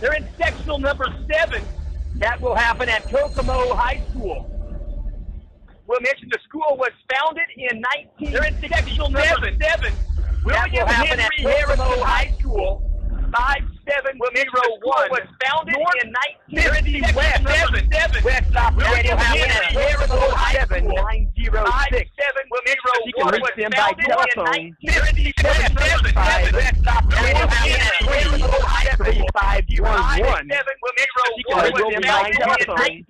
They're in sectional number 7. That will happen at Kokomo High School. We'll mention the school was founded in 19. They're in sectional number 7. That will happen at Kokomo High School. 5701 was founded in 1950. West 7. West Lafayette will happen at Kokomo High School. 7906. You can reach them by telephone. 5775. West Lafayette will happen at Kokomo High School. 3511. You can reach them by telephone.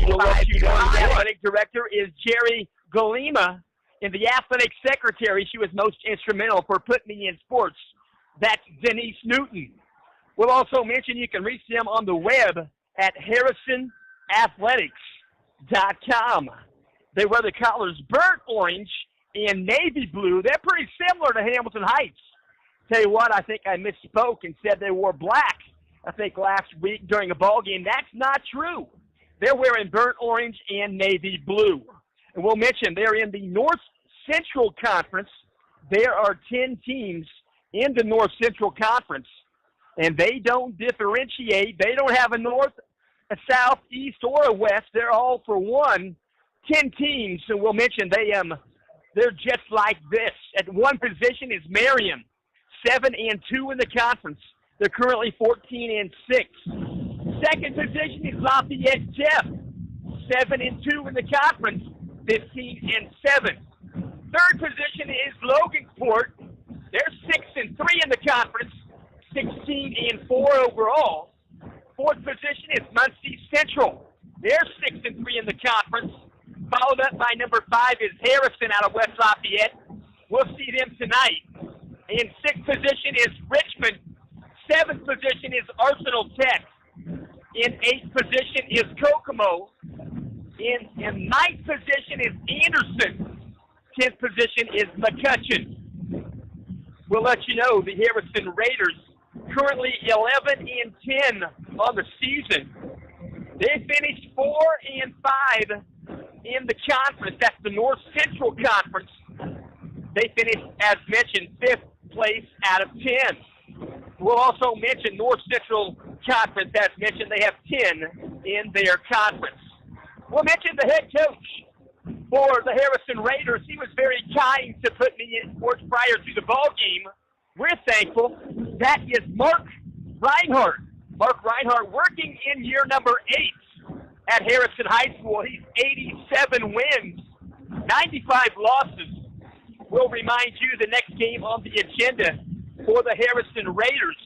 The athletic director is Jerry Galima. And the athletic secretary, she was most instrumental for putting me in sports. That's Denise Newton. We'll also mention you can reach them on the web at harrisonathletics.com. They wear the colors burnt orange and navy blue. They're pretty similar to Hamilton Heights. Tell you what, I think I misspoke and said they wore black, I think last week during a ball game. That's not true. They're wearing burnt orange and navy blue. And we'll mention they're in the North Central Conference. There are 10 teams in the North Central Conference, and they don't differentiate. They don't have a north, a south, east, or a west. They're all for one. 10 teams, and we'll mention they're just like this. At one position is Marion, 7-2 in the conference. They're currently 14-6. Second position is Lafayette Jeff, 7-2 in the conference. 15-7. Third position is Logansport. They're 6-3 in the conference, 16-4 overall. Fourth position is Muncie Central. They're 6-3 in the conference. Followed up by number 5 is Harrison out of West Lafayette. We'll see them tonight. In sixth position is Richmond. Seventh position is Arsenal Tech. In eighth position is Kokomo. In ninth position is Anderson. 10th position is McCutcheon. We'll let you know the Harrison Raiders currently 11-10 on the season. They finished 4-5 in the conference. That's the North Central Conference. They finished, as mentioned, 5th place out of 10. We'll also mention North Central Conference. As mentioned, they have 10 in their conference. We'll mention the head coach for the Harrison Raiders. He was very kind to put me in sports prior to the ball game. We're thankful. That is Mark Reinhardt. Mark Reinhardt working in year number 8 at Harrison High School. He's 87 wins, 95 losses. We'll remind you the next game on the agenda for the Harrison Raiders.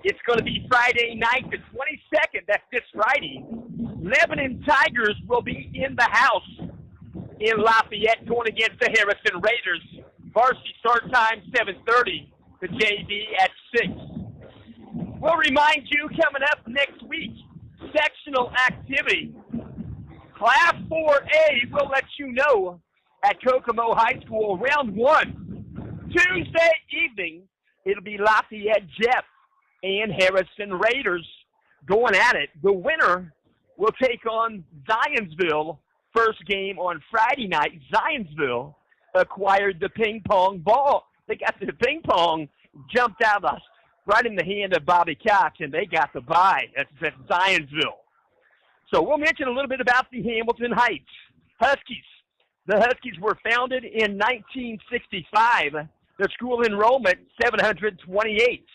It's going to be Friday night, the 22nd. That's this Friday. Lebanon Tigers will be in the house in Lafayette going against the Harrison Raiders. Varsity start time 7:30. The JV at 6. We'll remind you coming up next week, sectional activity. Class 4A will let you know at Kokomo High School round 1. Tuesday evening, it'll be Lafayette Jeff and Harrison Raiders going at it. The winner will take on Zionsville. First game on Friday night. Zionsville acquired the ping pong ball. They got the ping pong, jumped out right in the hand of Bobby Cox, and they got the bye. That's Zionsville. So we'll mention a little bit about the Hamilton Heights Huskies. The Huskies were founded in 1965. Their school enrollment, 728.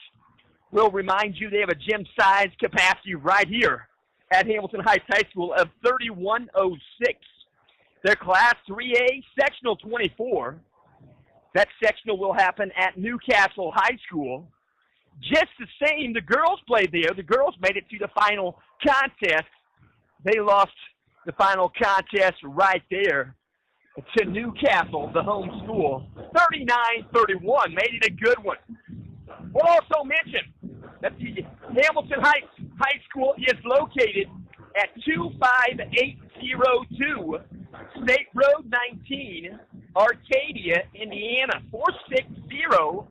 We'll remind you they have a gym size capacity right here at Hamilton Heights High School of 3106. Their Class 3A, Sectional 24. That sectional will happen at Newcastle High School. Just the same, the girls played there. The girls made it to the final contest. They lost the final contest right there to Newcastle, the home school. 39-31, made it a good one. We'll also mention that the Hamilton Heights High School is located at 25802 State Road 19, Arcadia, Indiana, 46030.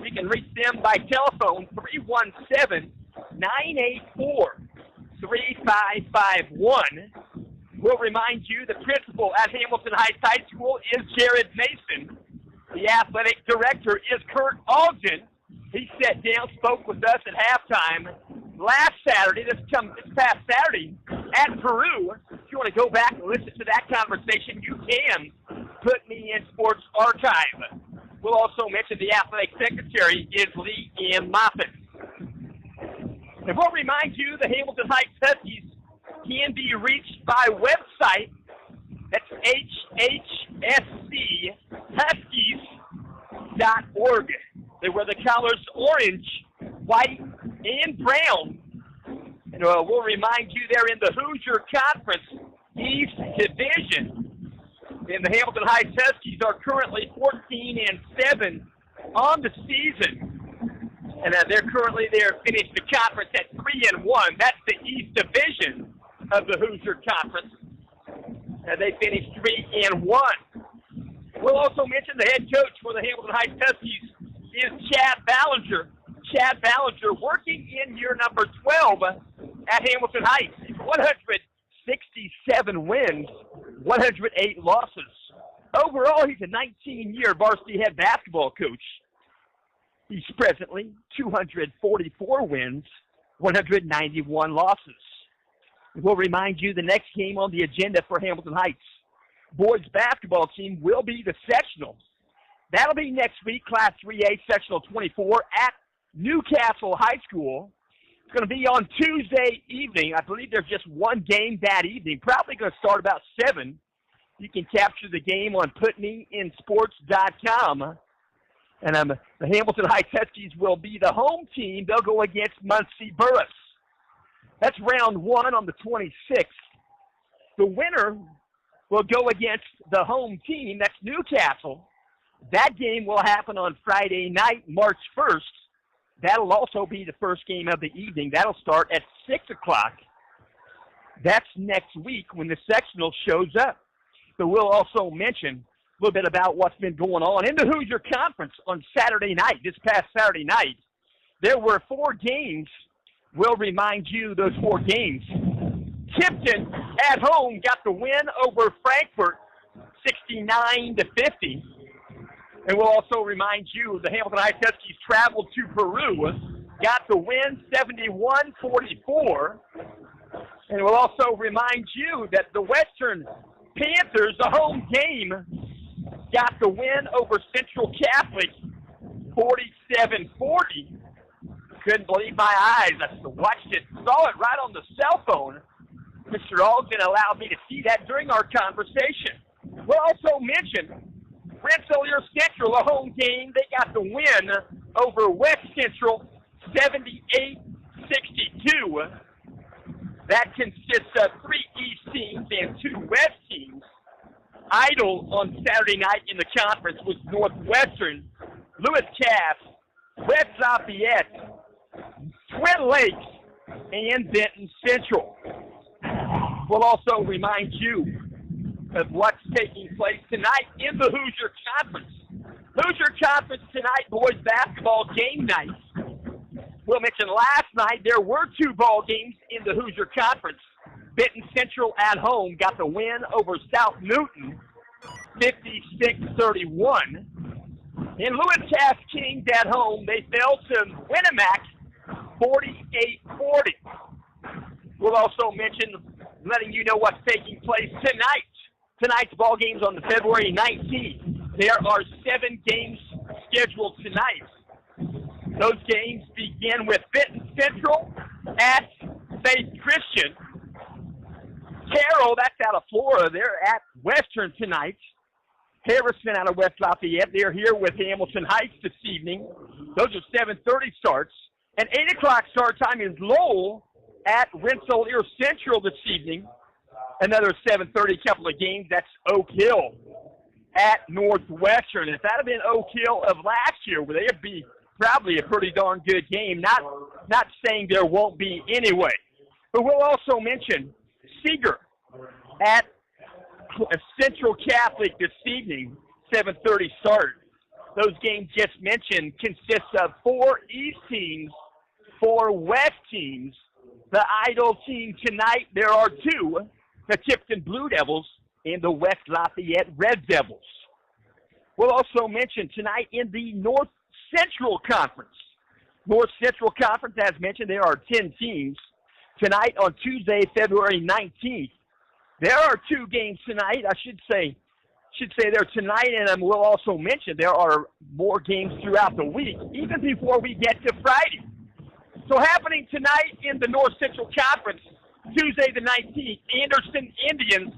You can reach them by telephone, 317-984-3551. We'll remind you the principal at Hamilton Heights High School is Jared Mason. The athletic director is Kurt Ogden. He sat down, spoke with us at halftime last Saturday, this past Saturday, at Peru. If you want to go back and listen to that conversation, you can. Put me in Sports Archive. We'll also mention the athletic secretary is Lee Ann Moffitt. And we'll remind you the Hamilton Heights Huskies can be reached by website. That's hhchuskies.org. They wear the colors orange, white, and brown. And we'll remind you they're in the Hoosier Conference East Division. And the Hamilton Heights Huskies are currently 14-7 on the season. And they're finished the conference at 3-1. That's the East Division of the Hoosier Conference. And they finished 3-1. We'll also mention the head coach for the Hamilton Heights Huskies is Chad Ballinger. Chad Ballinger working in year number 12 at Hamilton Heights. 167 wins, 108 losses. Overall, he's a 19-year varsity head basketball coach. He's presently 244 wins, 191 losses. We'll remind you the next game on the agenda for Hamilton Heights boys basketball team will be the sectional. That'll be next week, Class 3A, Sectional 24 at Newcastle High School. It's going to be on Tuesday evening. I believe there's just one game that evening, probably going to start about 7. You can capture the game on putmeinsports.com. And the Hamilton Heights Huskies will be the home team. They'll go against Muncie Burris. That's round 1 on the 26th. The winner will go against the home team. That's Newcastle. That game will happen on Friday night, March 1st. That'll also be the first game of the evening. That'll start at 6 o'clock. That's next week when the sectional shows up. So we'll also mention a little bit about what's been going on in the Hoosier Conference on Saturday night, this past Saturday night. There were 4 games. We'll remind you those 4 games. Tipton at home got the win over Frankfort, 69-50. And we'll also remind you the Hamilton Heights Huskies traveled to Peru, got the win 71-44. And we'll also remind you that the Western Panthers, the home game, got the win over Central Catholic 47-40. Couldn't believe my eyes. I watched it, saw it right on the cell phone. Mr. Ogden allowed me to see that during our conversation. We'll also mention Rensselaer Central, a home game. They got the win over West Central 78-62. That consists of 3 East teams and 2 West teams. Idle on Saturday night in the conference was Northwestern, Lewis Cass, West Lafayette, Twin Lakes, and Benton Central. We'll also remind you of what's taking place tonight in the Hoosier Conference. Hoosier Conference tonight, boys basketball game night. We'll mention last night there were 2 ball games in the Hoosier Conference. Benton Central at home got the win over South Newton, 56-31. And Lewis Cass Kings at home, they fell to Winnemac, 48-40. We'll also mention letting you know what's taking place tonight. Tonight's ball games on the February 19th. There are 7 games scheduled tonight. Those games begin with Benton Central at Faith Christian. Carroll, that's out of Florida. They're at Western tonight. Harrison out of West Lafayette. They're here with Hamilton Heights this evening. Those are 7:30 starts. And 8 o'clock start time is Lowell at Rensselaer Central this evening. Another 7:30 couple of games. That's Oak Hill at Northwestern. If that had been Oak Hill of last year, well, they'd be probably a pretty darn good game. Not saying there won't be anyway. But we'll also mention Seeger at Central Catholic this evening, 7:30 start. Those games just mentioned consist of 4 East teams, 4 West teams. The Idle team tonight, there are 2, the Tipton Blue Devils and the West Lafayette Red Devils. We'll also mention tonight in the North Central Conference. North Central Conference, as mentioned, there are 10 teams. Tonight on Tuesday, February 19th, there are 2 games tonight. I should say they're tonight, and we'll also mention there are more games throughout the week, even before we get to Friday. So happening tonight in the North Central Conference, Tuesday the 19th, Anderson Indians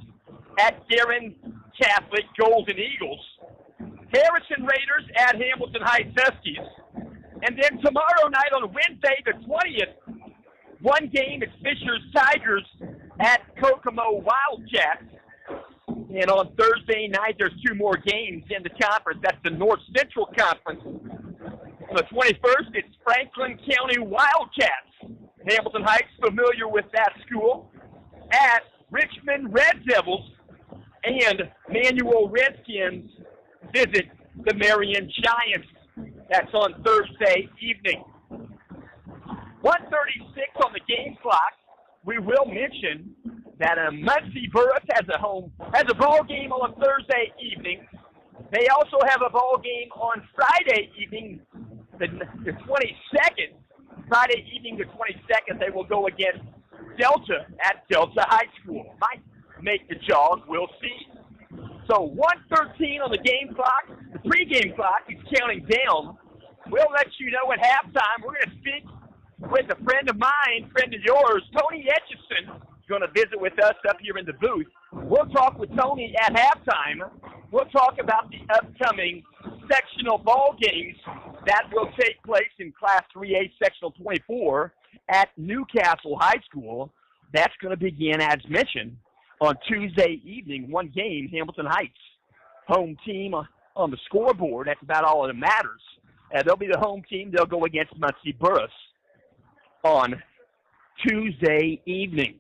at Garrison Catholic Golden Eagles. Harrison Raiders at Hamilton Heights Huskies. And then tomorrow night on Wednesday the 20th, one game is Fisher's Tigers at Kokomo Wildcats. And on Thursday night, there's 2 more games in the conference. That's the North Central Conference. On the 21st, it's Franklin County Wildcats. Hamilton Heights, familiar with that school, at Richmond Red Devils, and Manual Redskins visit the Marion Giants. That's on Thursday evening. 1:36 on the game clock. We will mention that Muncie Burris has a ball game on Thursday evening. They also have a ball game on Friday evening, the 22nd. Friday evening, the 22nd, they will go against Delta at Delta High School. Might make the jog. We'll see. So 1:13 on the game clock. The pregame clock is counting down. We'll let you know at halftime. We're going to speak with a friend of mine, friend of yours, Tony Etchison, going to visit with us up here in the booth. We'll talk with Tony at halftime. We'll talk about the upcoming sectional ball games that will take place in Class 3A Sectional 24 at Newcastle High School. That's going to begin, as mentioned, on Tuesday evening. One game, Hamilton Heights. Home team on the scoreboard. That's about all that matters. They'll be the home team. They'll go against Muncie Burris on Tuesday evening.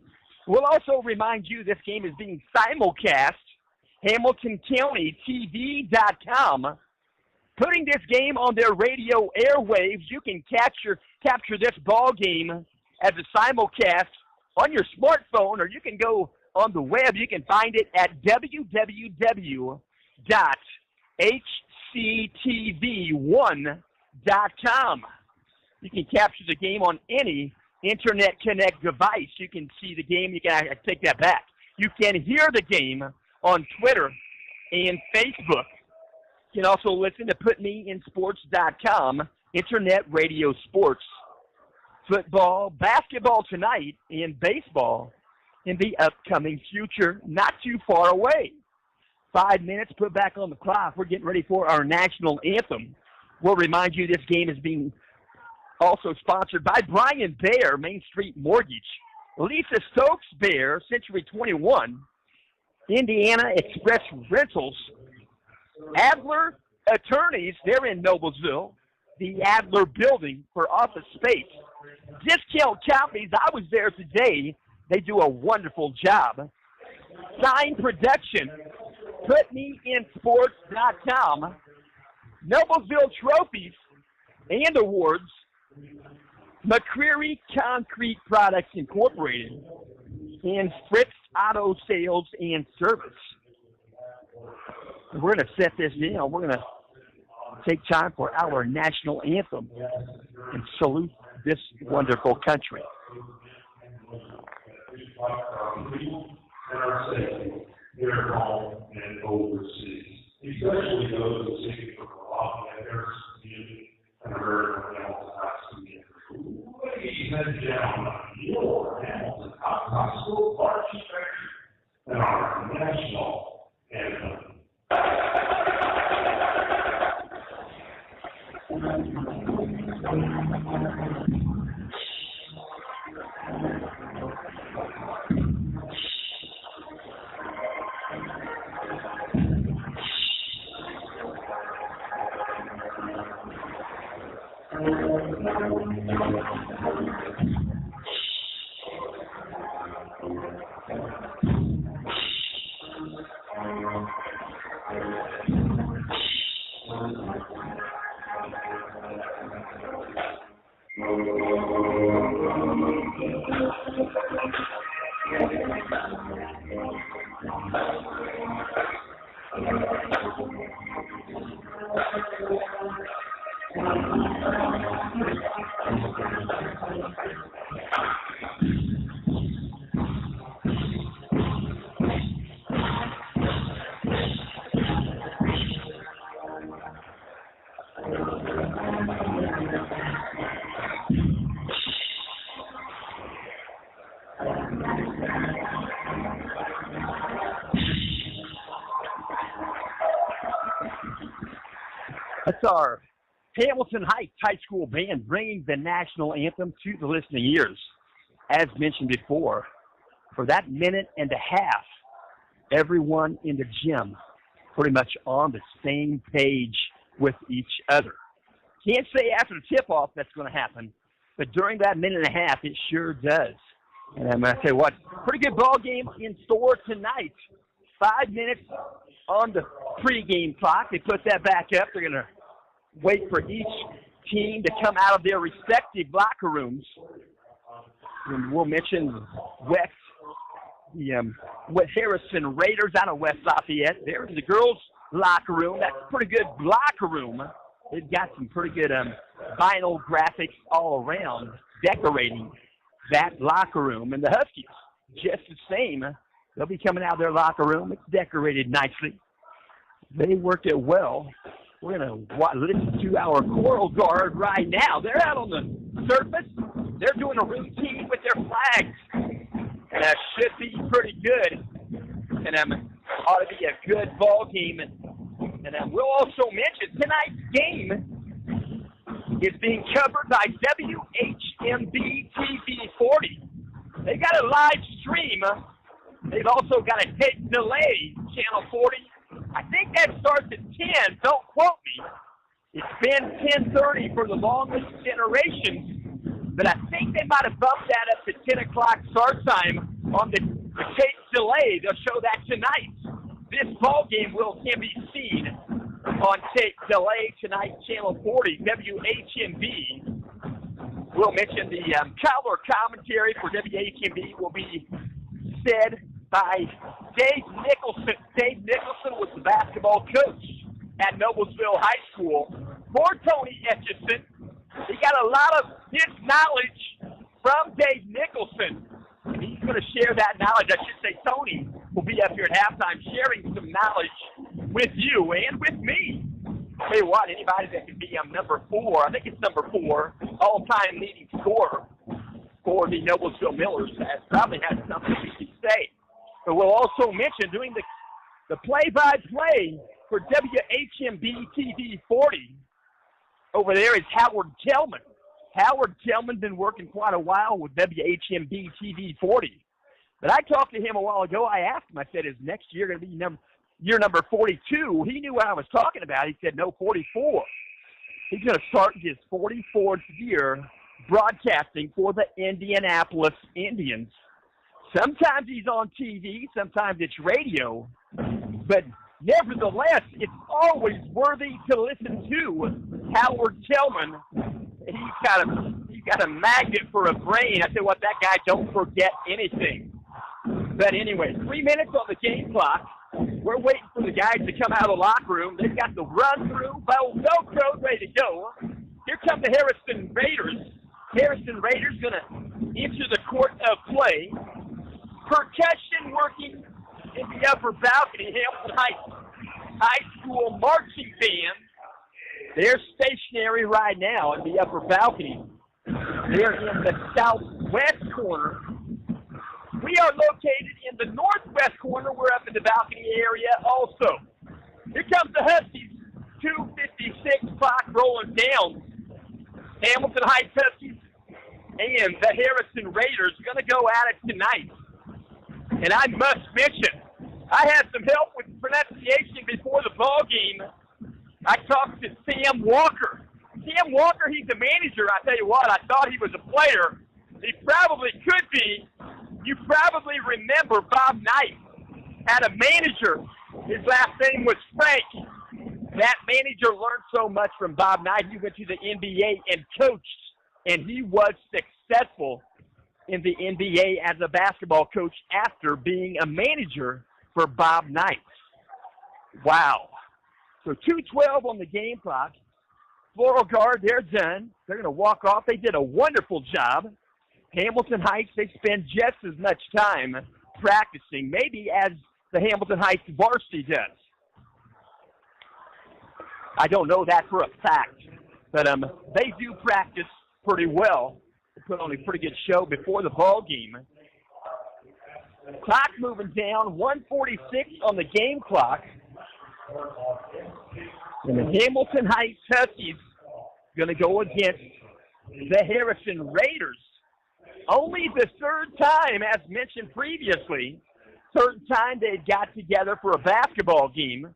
We'll also remind you this game is being simulcast. HamiltonCountyTV.com. Putting this game on their radio airwaves, you can capture this ball game as a simulcast on your smartphone, or you can go on the web. You can find it at www.hctv1.com. You can capture the game on any Internet Connect device. You can see the game. I take that back. You can hear the game on Twitter and Facebook. You can also listen to PutMeInSports.com, Internet Radio Sports, football, basketball tonight, and baseball in the upcoming future, not too far away. 5 minutes put back on the clock. We're getting ready for our national anthem. We'll remind you this game is being also sponsored by Brian Bayer, Main Street Mortgage, Lisa Stokes Bayer, Century 21, Indiana Express Rentals, Adler Attorneys, they're in Noblesville, the Adler Building for office space. Discount Copies, I was there today. They do a wonderful job. Sign Production, PutMeInSports.com, Noblesville Trophies and Awards, McCreary Concrete Products Incorporated, and Fritz Auto Sales and Service. We're going to set this down. We're going to take time for our national anthem and salute this wonderful country. Here at home and overseas, especially those who seek for belonging in their community and American Hamilton High School. Ladies and gentlemen, your Hamilton High School marching band and our national anthem. That's our Hamilton Heights High School band bringing the national anthem to the listening ears. As mentioned before, for that minute and a half, everyone in the gym pretty much on the same page with each other. Can't say after the tip-off that's going to happen, but during that minute and a half, it sure does. And I'm going to tell you what, pretty good ball game in store tonight. 5 minutes on the pregame clock. They put that back up. They're going to wait for each team to come out of their respective locker rooms. And we'll mention West Harrison Raiders out of West Lafayette. There's the girls' locker room. That's a pretty good locker room. They've got some pretty good vinyl graphics all around decorating that locker room. And the Huskies, just the same. They'll be coming out of their locker room. It's decorated nicely. They worked it well. We're going to listen to our Coral Guard right now. They're out on the surface. They're doing a routine with their flags. And that should be pretty good. And ought to be a good ball game. And we'll also mention tonight's game is being covered by WHMB TV 40. They got a live stream. They've also got a tape delay, Channel 40. I think that starts at 10. Don't quote me. It's been 10:30 for the longest generation, but I think they might have bumped that up to 10 o'clock start time on the tape delay. They'll show that tonight. This ball game can be seen on tape delay tonight, Channel 40, WHMB. We'll mention the color commentary for WHMB will be said by Dave Nicholson. Dave Nicholson was the basketball coach at Noblesville High School for Tony Etchison. He got a lot of his knowledge from Dave Nicholson. And he's going to share that knowledge. I should say Tony will be up here at halftime sharing some knowledge with you and with me. I'll tell you what, anybody that can be number 4, I think it's number 4, all-time leading scorer for the Noblesville Millers, probably has something to say. But we'll also mention doing the play-by-play for WHMB TV 40. Over there is Howard Kelman. Howard Kelman's been working quite a while with WHMB TV 40. But I talked to him a while ago. I asked him, I said, is next year going to be year number 42? He knew what I was talking about. He said, no, 44. He's going to start his 44th year broadcasting for the Indianapolis Indians. Sometimes he's on TV, sometimes it's radio, but nevertheless, it's always worthy to listen to Howard Kelman. He's got a magnet for a brain. I tell you what, that guy don't forget anything. But anyway, 3 minutes on the game clock. We're waiting for the guys to come out of the locker room. They've got the run-through, Velcro ready to go. Here come the Harrison Raiders. Harrison Raiders going to enter the court of play. Percussion working in the upper balcony. Hamilton Heights High School marching band. They're stationary right now in the upper balcony. They're in the southwest corner. We are located in the northwest corner. We're up in the balcony area also. Here comes the Huskies. 2:56 clock rolling down. Hamilton Heights Huskies and the Harrison Raiders are going to go at it tonight. And I must mention, I had some help with pronunciation before the ball game. I talked to Sam Walker. Sam Walker, he's a manager. I tell you what, I thought he was a player. He probably could be. You probably remember Bob Knight had a manager. His last name was Frank. That manager learned so much from Bob Knight. He went to the NBA and coached, and he was successful in the NBA as a basketball coach after being a manager for Bob Knight. Wow. So 2:12 on the game clock. Floral guard, they're done. They're going to walk off. They did a wonderful job. Hamilton Heights, they spend just as much time practicing, maybe as the Hamilton Heights varsity does. I don't know that for a fact, but they do practice pretty well. They put on a pretty good show before the ball game. Clock moving down, 1:46 on the game clock. And the Hamilton Heights Huskies going to go against the Harrison Raiders. Only the third time, as mentioned previously, third time they got together for a basketball game.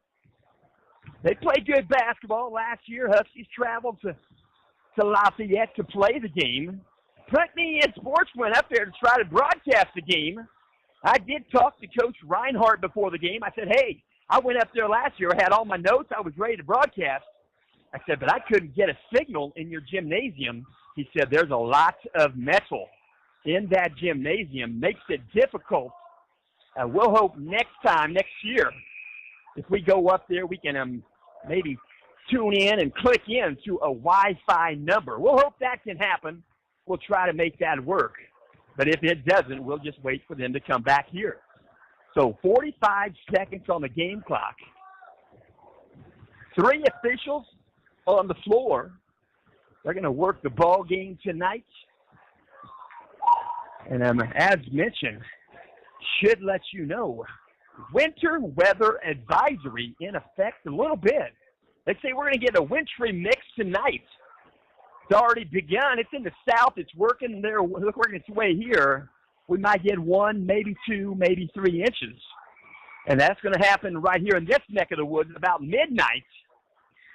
They played good basketball last year. Huskies traveled to Lafayette to play the game. Put Me in Sports went up there to try to broadcast the game. I did talk to Coach Reinhardt before the game. I said, hey, I went up there last year, had all my notes, I was ready to broadcast. I said, but I couldn't get a signal in your gymnasium. He said, there's a lot of metal in that gymnasium, makes it difficult. We'll hope next year, if we go up there, we can maybe tune in and click in to a Wi-Fi number. We'll hope that can happen. We'll try to make that work. But if it doesn't, we'll just wait for them to come back here. So 45 seconds on the game clock. 3 officials on the floor. They're going to work the ball game tonight. And as mentioned, should let you know, winter weather advisory in effect a little bit. They say we're going to get a wintry mix tonight. It's already begun. It's in the south. It's working its way here. We might get 1, maybe 2, maybe 3 inches. And that's going to happen right here in this neck of the woods about midnight.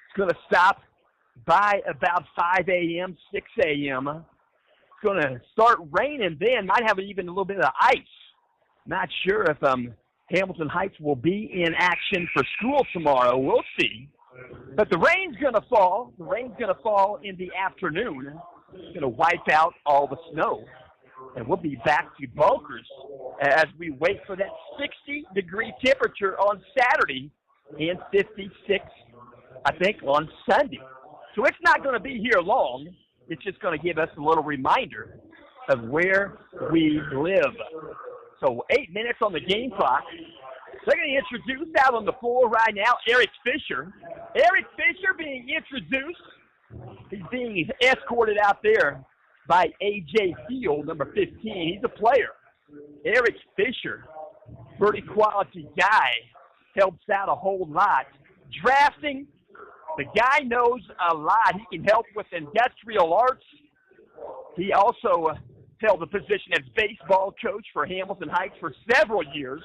It's going to stop by about 5 a.m., 6 a.m. It's going to start raining then. Might have even a little bit of ice. Not sure if Hamilton Heights will be in action for school tomorrow. We'll see. But the rain's going to fall. The rain's going to fall in the afternoon. It's going to wipe out all the snow. And we'll be back to bunkers as we wait for that 60-degree temperature on Saturday and 56, I think, on Sunday. So it's not going to be here long. It's just going to give us a little reminder of where we live. So 8 minutes on the game clock. They're going to introduce out on the floor right now Eric Fisher. Eric Fisher being introduced. He's being escorted out there by A.J. Field, number 15. He's a player. Eric Fisher, pretty quality guy, helps out a whole lot. Drafting, the guy knows a lot. He can help with industrial arts. He also held the position as baseball coach for Hamilton Heights for several years.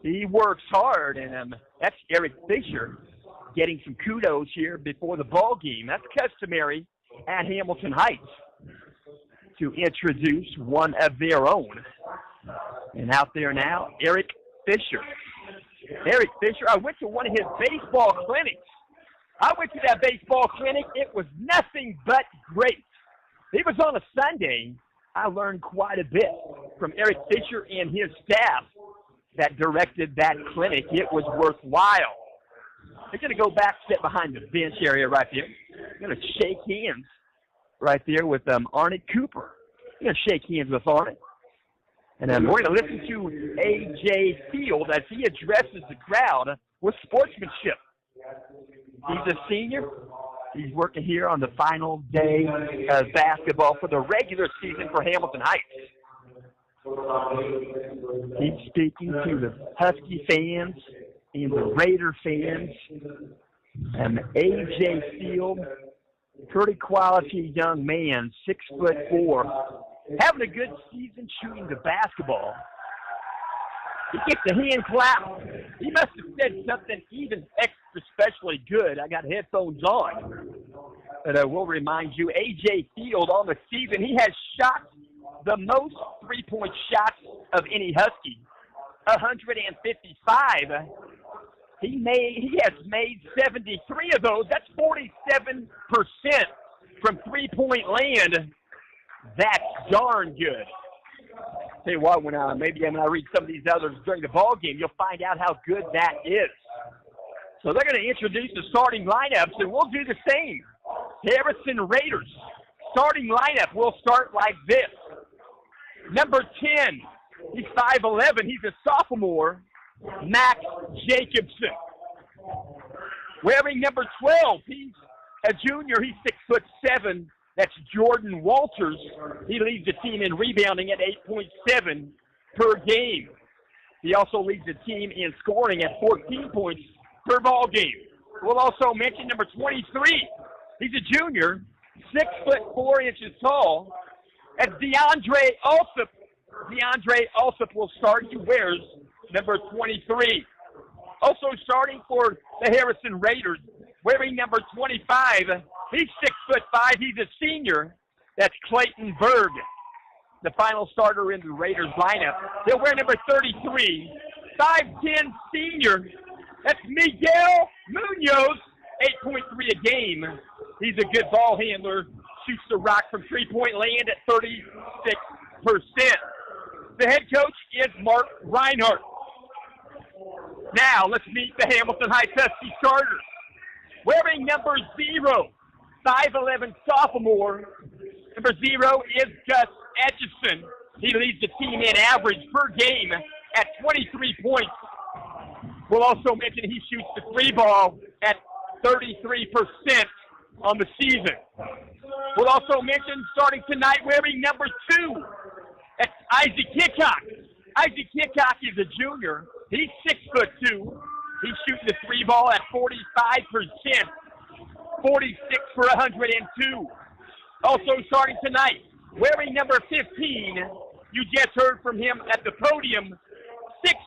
He works hard, and that's Eric Fisher getting some kudos here before the ball game. That's customary at Hamilton Heights to introduce one of their own. And out there now, Eric Fisher. Eric Fisher, I went to one of his baseball clinics. I went to that baseball clinic. It was nothing but great. It was on a Sunday. I learned quite a bit from Eric Fisher and his staff that directed that clinic. It was worthwhile. They're going to go back, sit behind the bench area right there. They're going to shake hands right there with Arnett Cooper. They're going to shake hands with Arnett. And we're going to listen to A.J. Field as he addresses the crowd with sportsmanship. He's a senior. He's working here on the final day of basketball for the regular season for Hamilton Heights. He's speaking to the Husky fans and the Raider fans. And A.J. Field, pretty quality young man, 6'4", having a good season shooting the basketball. He gets a hand clap. He must have said something even extra specially good. I got headphones on. But we'll remind you, A.J. Field on the season, he has shot the most three-point shots of any Husky, 155. He has made 73 of those. That's 47% from three-point land. That's darn good. Tell you what, when maybe when I read some of these others during the ball game, you'll find out how good that is. So they're going to introduce the starting lineups, and we'll do the same. Harrison Raiders starting lineup will start like this. Number 10, he's 5'11", he's a sophomore, Max Jacobson. Wearing number 12, he's a junior, he's 6'7". That's Jordan Walters. He leads the team in rebounding at 8.7. per game. He also leads the team in scoring at 14 points per ball game. We'll also mention number 23. He's a junior, 6'4" tall. That's DeAndre Alsop. DeAndre Alsop will start. He wears number 23. Also starting for the Harrison Raiders, wearing number 25. He's 6'5". He's a senior. That's Clayton Berg, the final starter in the Raiders lineup. He'll wear number 33. 5'10" senior. That's Miguel Munoz, 8.3 a game. He's a good ball handler. Shoots the rock from three-point land at 36%. The head coach is Mark Reinhardt. Now, let's meet the Hamilton Heights Husky starters. Wearing number 0, 5'11" sophomore. Number 0 is Gus Etchison. He leads the team in average per game at 23 points. We'll also mention he shoots the three ball at 33% on the season. We'll also mention starting tonight wearing number 2. That's Isaac Hickok. Isaac Hickok is a junior. He's 6'2". He's shooting the three ball at 45%. 46 for 102. Also starting tonight, wearing number 15. You just heard from him at the podium.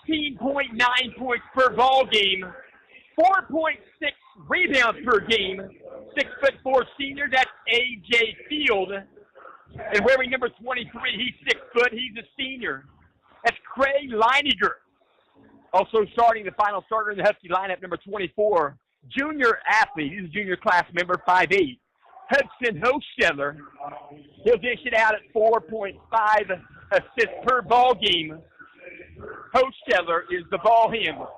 16.9 points per ball game. 4.6 rebounds per game. 6'4" senior. That's A.J. Field. And wearing number 23, he's 6 foot. He's a senior. That's Craig Leininger. Also starting the final starter in the Husky lineup, number 24, junior athlete. He's a junior class member, 5'8". Hudson Hochstetler. He'll dish it out at 4.5 assists per ball game. Hochstetler is the ball handler.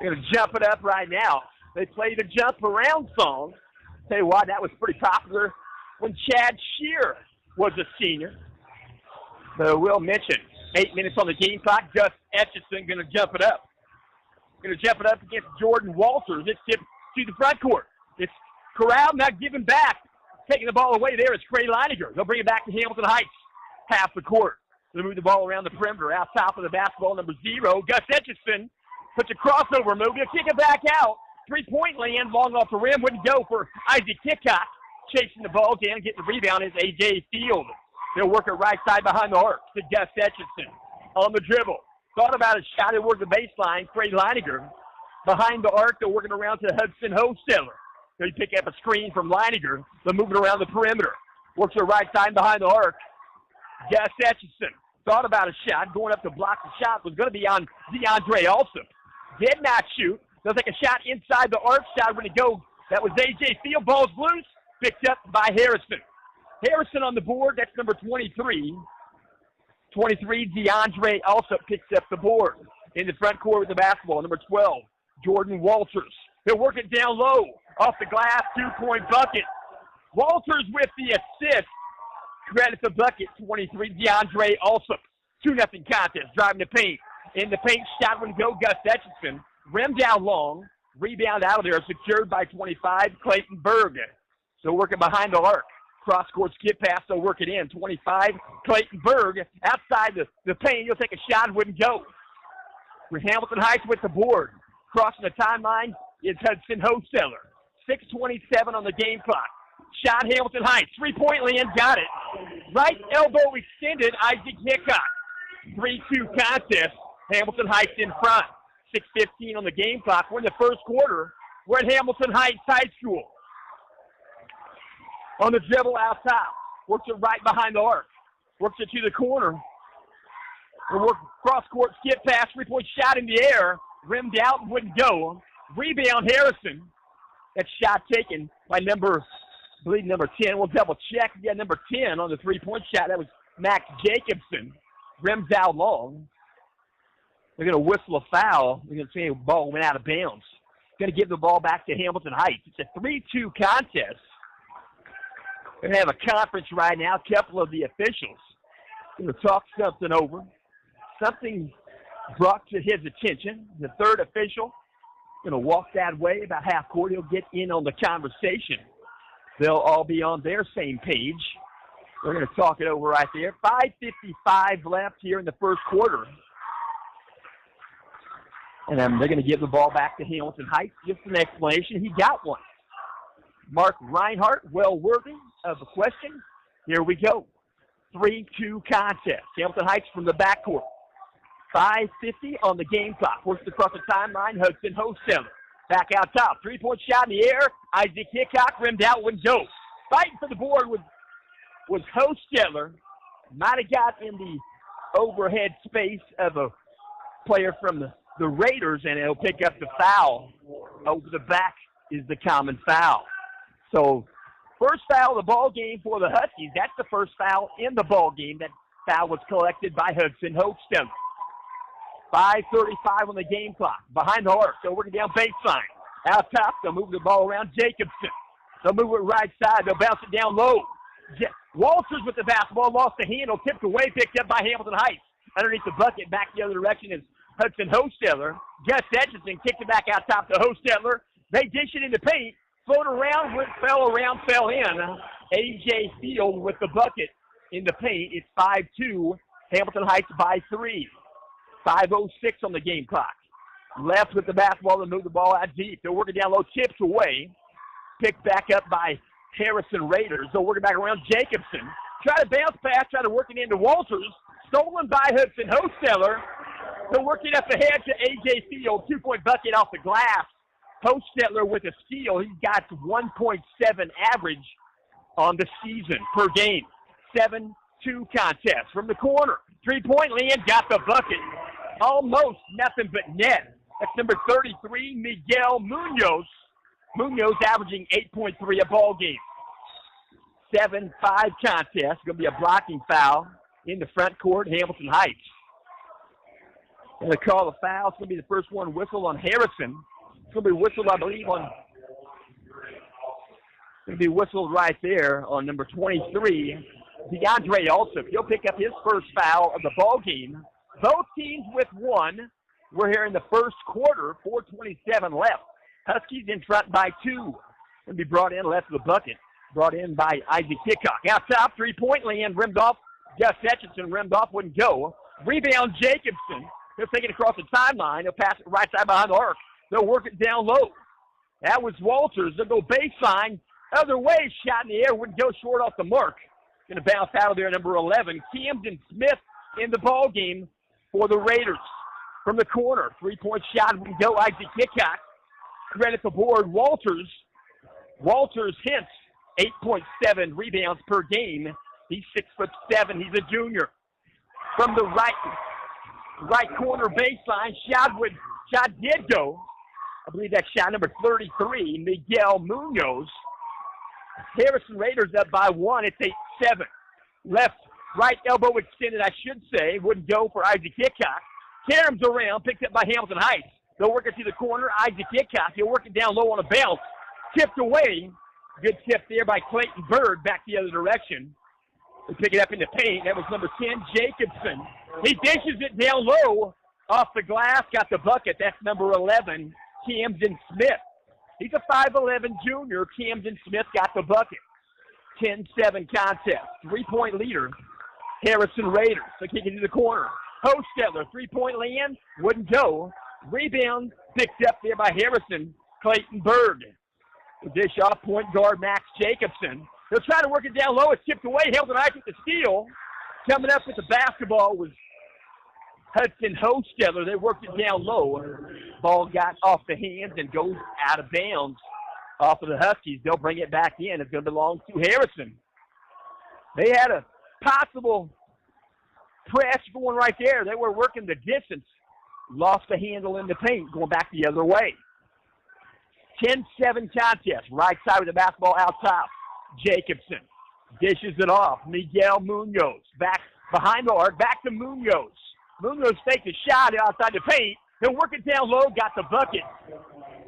They're going to jump it up right now. They play the jump around song. Tell you what, that was pretty popular when Chad Shear was a senior. So we'll mention 8 minutes on the game clock. Gus Etchison going to jump it up. Going to jump it up against Jordan Walters. It's tipped to the front court. It's Corral not giving back. Taking the ball away there is Craig Leininger. They'll bring it back to Hamilton Heights. Half the court. They'll move the ball around the perimeter. Out top of the basketball, number 0. Gus Etchison puts a crossover move. He'll kick it back out. Three-point land, long off the rim. Wouldn't go for Isaac Hickok. Chasing the ball down, getting the rebound is A.J. Field. They'll work it right side behind the arc to Gus Etchison. On the dribble. Thought about a shot. He'll work the baseline. Craig Leininger. Behind the arc, they're working around to Hudson Hochstetler. They pick up a screen from Leininger. They're moving around the perimeter. Works the right side behind the arc. Gus Etchison. Thought about a shot. Going up to block the shot was going to be on DeAndre Alsop. Did not shoot. They'll take a shot inside the arc. Shot when it goes. That was A.J. Field. Ball's loose. Picked up by Harrison. Harrison on the board. That's number 23. 23, DeAndre Alsop picks up the board. In the front court with the basketball. Number 12, Jordan Walters. He'll work it down low. Off the glass, 2-point bucket. Walters with the assist. Credit the bucket, 23, DeAndre Alsop. 2-0 contest, driving the paint. In the paint, shot when go, Gus Etchison. Rim down long. Rebound out of there, secured by 25, Clayton Berg. So working behind the arc. Cross-court skip pass, they'll work it in. 25, Clayton Berg. Outside the paint, he'll take a shot, wouldn't go. With Hamilton Heights with the board. Crossing the timeline is Hudson Hochstetler. 6:27 on the game clock. Shot Hamilton Heights. 3-point land, got it. Right elbow extended, Isaac Hickok. 3-2 contest. Hamilton Heights in front. 6:15 on the game clock. We're in the first quarter. We're at Hamilton Heights High School. On the dribble out top. Works it right behind the arc. Works it to the corner. And work cross-court skip pass. 3-point shot in the air. Rimmed out and wouldn't go. Rebound Harrison. That shot taken by number 10. We'll double check. Yeah, number 10 on the 3-point shot. That was Max Jacobson. Rims out long. They're going to whistle a foul. They're going to say the ball went out of bounds. Going to give the ball back to Hamilton Heights. It's a 3-2 contest. They're going to have a conference right now. A couple of the officials going to talk something over. Something brought to his attention. The third official going to walk that way about half court. He'll get in on the conversation. They'll all be on their same page. We're going to talk it over right there. 5:55 left here in the first quarter. And they're going to give the ball back to Hamilton Heights. Just an explanation. He got one. Mark Reinhardt, well worthy of the question. Here we go. 3-2 contest. Hamilton Heights from the backcourt. 5:50 on the game clock. Works across the timeline. Hudson Hosteller. Back out top. 3-point shot in the air. Isaac Hickok rimmed out, wouldn't go. Fighting for the board was Hosteller. Might have got in the overhead space of a player from the Raiders, and he'll pick up the foul. Over the back is the common foul. So, first foul of the ball game for the Huskies. That's the first foul in the ball game. That foul was collected by Hudson Hosteller. 5:35 on the game clock. Behind the arc, so working down baseline. Out top, they'll move the ball around Jacobson. They'll move it right side. They'll bounce it down low. Walters with the basketball, lost the handle, tipped away, picked up by Hamilton Heights. Underneath the bucket, back the other direction is Hudson Hosteller. Gus Etchison kicked it back out top to Hosteller. They dish it in the paint. Float around, fell in. A.J. Field with the bucket in the paint. It's 5-2. Hamilton Heights by 3. 5:06 on the game clock. Left with the basketball to move the ball out deep. They're working down low, tips away. Picked back up by Harrison Raiders. They'll work it back around Jacobson. Try to bounce pass, try to work it into Walters. Stolen by Hudson Hosteller. They'll work it up ahead to A.J. Field. 2-point bucket off the glass. Hosteller with a steal. He's got 1.7 average on the season per game. 7-2 contest from the corner. 3-point land, got the bucket. Almost nothing but net. That's number 33, Miguel Munoz. Munoz averaging 8.3 a ball game. 7-5 contest. Going to be a blocking foul in the front court, Hamilton Heights. Going to call a foul. It's going to be the first one whistled on Harrison. It's going to be whistled, I believe, on. Going to be whistled right there on number 23, DeAndre Alsop. He'll pick up his first foul of the ball game. Both teams with one. We're here in the first quarter. 4:27 left. Huskies in front by 2. Going to be brought in left of the bucket. Brought in by Isaac Hickok. Out top, 3-point land, rimmed off. Gus Etchison rimmed off, wouldn't go. Rebound, Jacobson. They'll take it across the timeline. They'll pass it right side behind the arc. They'll work it down low. That was Walters. They'll go baseline. Other way, shot in the air, wouldn't go, short off the mark. Going to bounce out of there, number 11. Camden Smith in the ball game for the Raiders. From the corner, 3-point shot, wouldn't go. Isaac Hickok. Credit the board, Walters. Walters hits 8.7 rebounds per game. He's 6'7". He's a junior. From the right corner baseline, shot did go. I believe that's shot number 33, Miguel Munoz. Harrison Raiders up by 1. It's 8-7. Right elbow extended, I should say. Wouldn't go for Isaac Hickok. Caroms around, picked up by Hamilton Heights. They'll work it to the corner. Isaac Hickok, he'll work it down low on a bounce. Tipped away. Good tip there by Clayton Bird back the other direction. They pick it up in the paint. That was number 10, Jacobson. He dishes it down low off the glass, got the bucket. That's number 11, Camden Smith. He's a 5'11 junior. Camden Smith got the bucket. 10-7 contest. 3-point leader, Harrison Raiders. They kick it to the corner. Hosteller, 3-point land, wouldn't go. Rebound picked up there by Harrison, Clayton Bird. The dish off, point guard Max Jacobson. They'll try to work it down low. It's tipped away. Hamilton Heights with the steal. Coming up with the basketball was Hudson Hosteller. They worked it down low. Ball got off the hands and goes out of bounds off of the Huskies. They'll bring it back in. It's going to belong to Harrison. They had a possible press going right there. They were working the distance. Lost the handle in the paint, going back the other way. 10-7 contest. Right side with the basketball out top. Jacobson dishes it off. Miguel Munoz back behind the arc. Back to Munoz. Munoz takes a shot outside the paint. He'll work it down low. Got the bucket.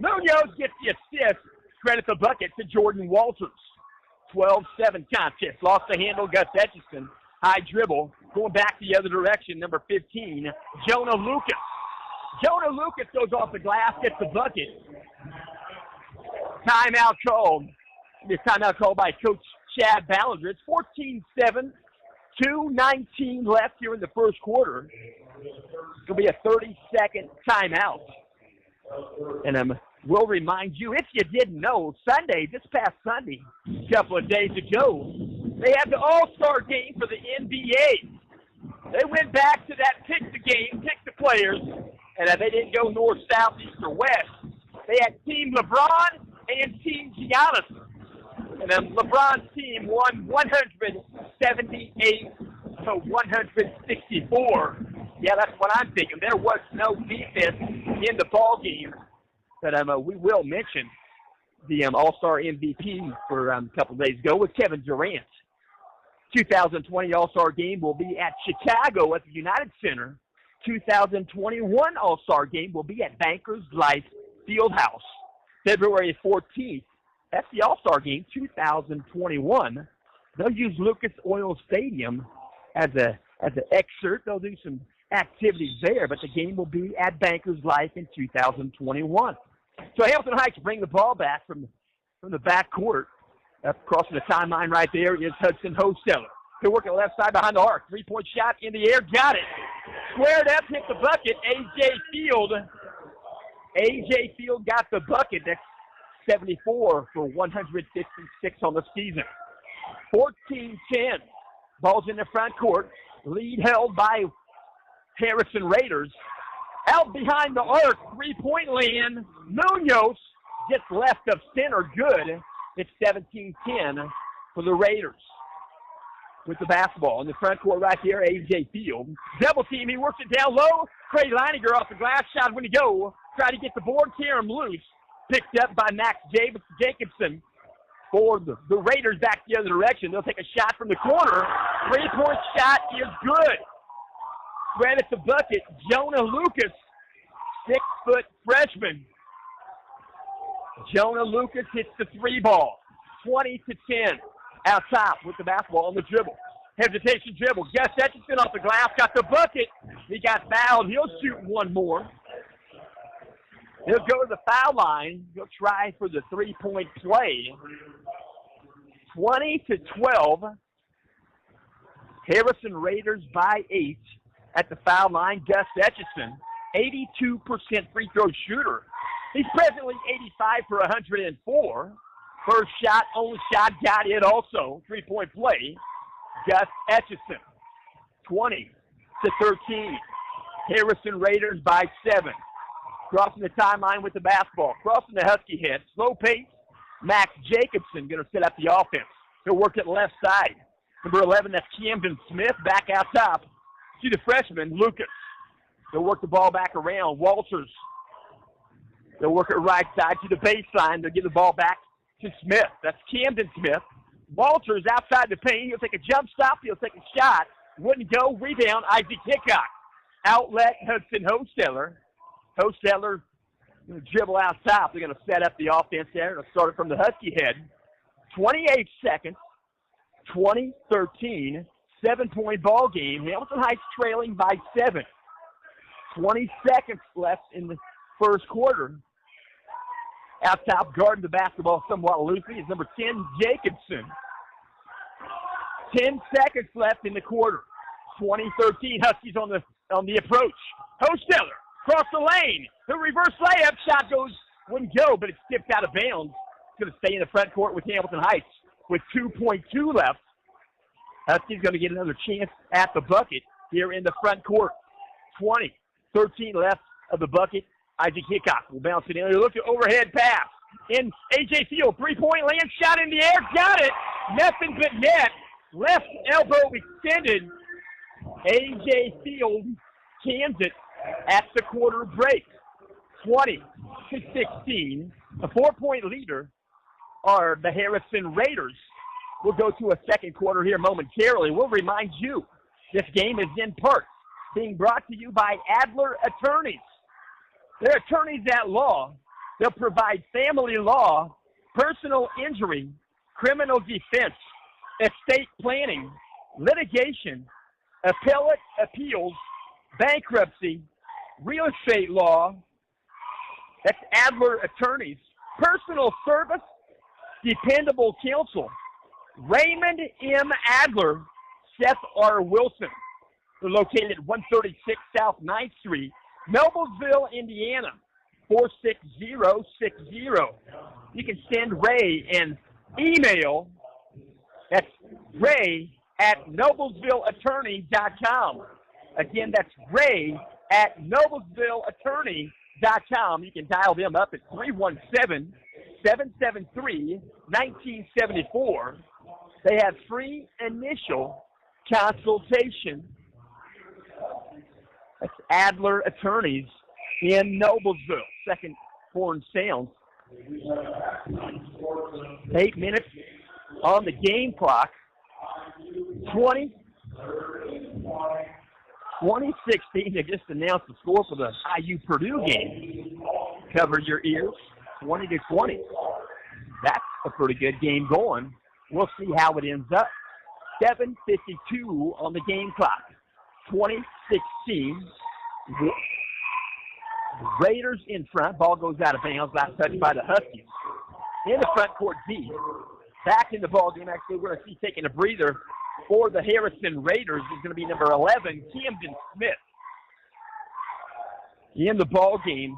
Munoz gets the assist. Credit the bucket to Jordan Walters. 12-7 contest. Lost the handle. Gus Etchison. High dribble. Going back the other direction. Number 15, Jonah Lucas. Jonah Lucas goes off the glass. Gets the bucket. Timeout called. This timeout called by Coach Chad Ballinger. It's 14-7, 2:19 left here in the first quarter. It's going to be a 30-second timeout. And we'll remind you, if you didn't know, this past Sunday, a couple of days ago, they had the All-Star game for the NBA. They went back to that pick the game, pick the players, and they didn't go north, south, east, or west. They had Team LeBron and Team Giannis. And then LeBron's team won 178 to 164. Yeah, that's what I'm thinking. There was no defense in the ball game. But we will mention the All-Star MVP for a couple of days ago was Kevin Durant. 2020 All-Star game will be at Chicago at the United Center. 2021 All-Star game will be at Bankers Life Fieldhouse. February 14th. That's the All-Star game, 2021. They'll use Lucas Oil Stadium as an excerpt. They'll do some activities there, but the game will be at Bankers Life in 2021. So Hamilton Heights bring the ball back from the back court. Crossing the timeline right there is Hudson Hosteller. He'll work on the left side behind the arc. Three-point shot in the air. Got it. Squared up, hit the bucket. A.J. Field got the bucket. That's 74 for 156 on the season. 14-10. Ball's in the front court. Lead held by Harrison Raiders. Out behind the arc. Three-point land. Munoz gets left of center. Good. It's 17-10 for the Raiders. With the basketball in the front court right here, A.J. Field. Double team. He works it down low. Craig Leininger off the glass shot when he go. Try to get the board. Tear him loose. Picked up by Max Jacobson for the Raiders back the other direction. They'll take a shot from the corner. Three-point shot is good. Right at the bucket, Jonah Lucas, 6-foot freshman. Jonah Lucas hits the three ball. 20-10. Out top with the basketball on the dribble. Hesitation dribble. Gus Etchison off the glass. Got the bucket. He got fouled. He'll shoot one more. He'll go to the foul line. He'll try for the three-point play. 20-12. Harrison Raiders by 8 at the foul line. Gus Etchison, 82% free throw shooter. He's presently 85 for 104. First shot, only shot, got it also. Three-point play. Gus Etchison, 20-13. Harrison Raiders by 7. Crossing the timeline with the basketball. Crossing the Husky head. Slow pace. Max Jacobson going to set up the offense. He'll work it left side. Number 11, that's Camden Smith. Back out top to the freshman, Lucas. They'll work the ball back around. Walters. They'll work it right side to the baseline. They'll give the ball back to Smith. That's Camden Smith. Walters outside the paint. He'll take a jump stop. He'll take a shot. Wouldn't go. Rebound, Isaac Hickok. Outlet, Hudson Hosteller. Hosteller going to dribble out top. They're going to set up the offense there. They'll start it from the Husky head. 28 seconds. 20-13. 7-point ball game. Hamilton Heights trailing by 7. 20 seconds left in the first quarter. Out top, guarding the basketball somewhat loosely is number 10, Jacobson. 10 seconds left in the quarter. 20-13, Huskies on the approach. Hosteller, cross the lane. The reverse layup shot wouldn't go, but it skipped out of bounds. It's going to stay in the front court with Hamilton Heights with 2.2 left. Huskies going to get another chance at the bucket here in the front court. 20-13 left of the bucket. Isaac Hickok will bounce it in. Look at overhead pass. In A.J. Field, three-point land shot in the air. Got it. Nothing but net. Left elbow extended. A.J. Field cans it at the quarter break. 20-16. A 4-point leader are the Harrison Raiders. We'll go to a second quarter here momentarily. We'll remind you this game is in part being brought to you by Adler Attorneys. They're attorneys at law. They'll provide family law, personal injury, criminal defense, estate planning, litigation, appellate appeals, bankruptcy, real estate law. That's Adler Attorneys. Personal service, dependable counsel. Raymond M. Adler, Seth R. Wilson. They're located at 136 South 9th Street, Noblesville, Indiana, 46060. You can send Ray an email. That's Ray at noblesvilleattorney.com. Again, that's Ray at noblesvilleattorney.com. You can dial them up at 317-773-1974. They have free initial consultation. That's Adler Attorneys in Noblesville. Second horn sounds. 8 minutes on the game clock. 2016. They just announced the score for the IU Purdue game. Cover your ears. 20-20. That's a pretty good game going. We'll see how it ends up. 7:52 on the game clock. 2016. Raiders in front. Ball goes out of bounds. Last touch by the Huskies. In the front court D. Back in the ball game. Actually, we're going to see taking a breather for the Harrison Raiders is going to be number 11, Camden Smith. In the ball game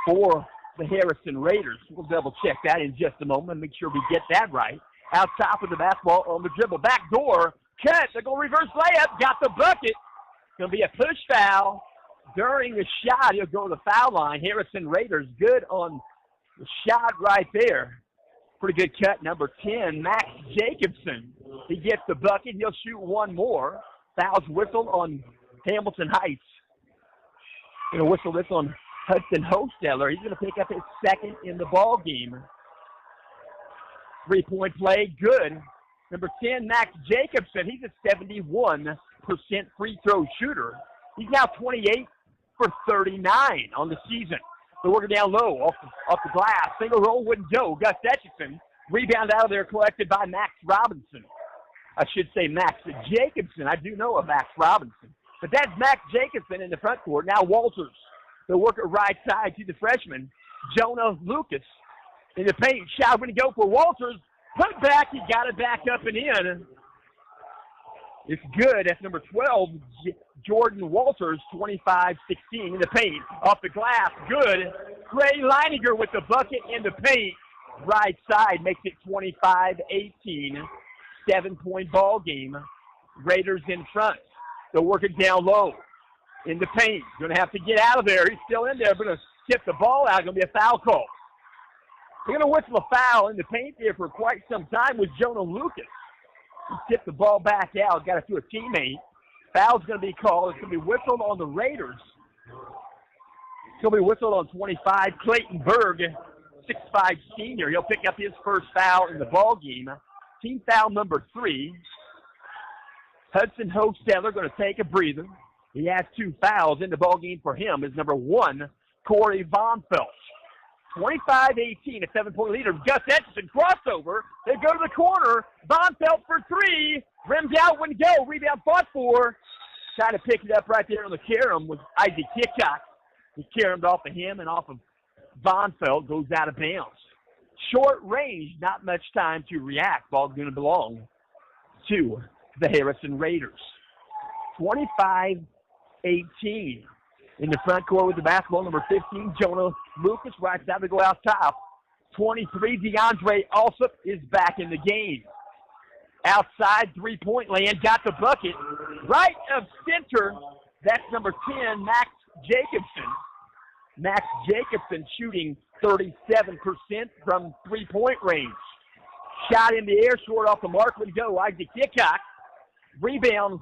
for the Harrison Raiders. We'll double check that in just a moment. Make sure we get that right. Out top of the basketball on the dribble. Back door. Cut. They're going to reverse layup. Got the bucket. Going to be a push foul. During the shot, he'll go to the foul line. Harrison Raiders good on the shot right there. Pretty good cut. Number 10, Max Jacobson. He gets the bucket. He'll shoot one more. Foul's whistled on Hamilton Heights. Going to whistle this on Hudson Hosteller. He's going to pick up his second in the ball game. 3-point play, good. Number 10, Max Jacobson. He's a 71% free throw shooter. He's now 28 for 39 on the season. They're working down low off the glass. Single roll wouldn't go. Gus Etchison. Rebound out of there collected by Max Robinson. I should say Max Jacobson. I do know a Max Robinson. But that's Max Jacobson in the front court. Now Walters. They'll work it right side to the freshman, Jonah Lucas. In the paint. Shot going to go for Walters. Put back. He got it back up and in. It's good. That's number 12, Jordan Walters, 25-16 in the paint. Off the glass, good. Gray Leininger with the bucket in the paint. Right side makes it 25-18. 7-point ball game. Raiders in front. They'll work it down low in the paint. Going to have to get out of there. He's still in there. Going to tip the ball out. Going to be a foul call. They're going to whistle a foul in the paint there for quite some time with Jonah Lucas. He tipped the ball back out, got it to a teammate. Foul's going to be called. It's going to be whistled on the Raiders. It's going to be whistled on 25, Clayton Berg, 6'5" senior. He'll pick up his first foul in the ball game. Team foul number 3. Hudson Hosteller going to take a breather. He has 2 fouls in the ball game for him. Is number 1, Corey Von Felt. 25-18, a 7-point leader. Gus Etchison, crossover. They go to the corner. Von Felt for 3. Rimmed out, wouldn't go. Rebound fought for. Trying to pick it up right there on the carom with Isaac Hickok. He caromed off of him and off of Von Felt. Goes out of bounds. Short range, not much time to react. Ball's going to belong to the Harrison Raiders. 25-18. In the front court with the basketball, number 15, Jonah Lucas. Right side to go out top. 23, DeAndre Alsop is back in the game. Outside, 3-point land. Got the bucket. Right of center. That's number 10, Max Jacobson. Max Jacobson shooting 37% from 3-point range. Shot in the air, short off the mark. Would go. Isaac Hickok. Rebound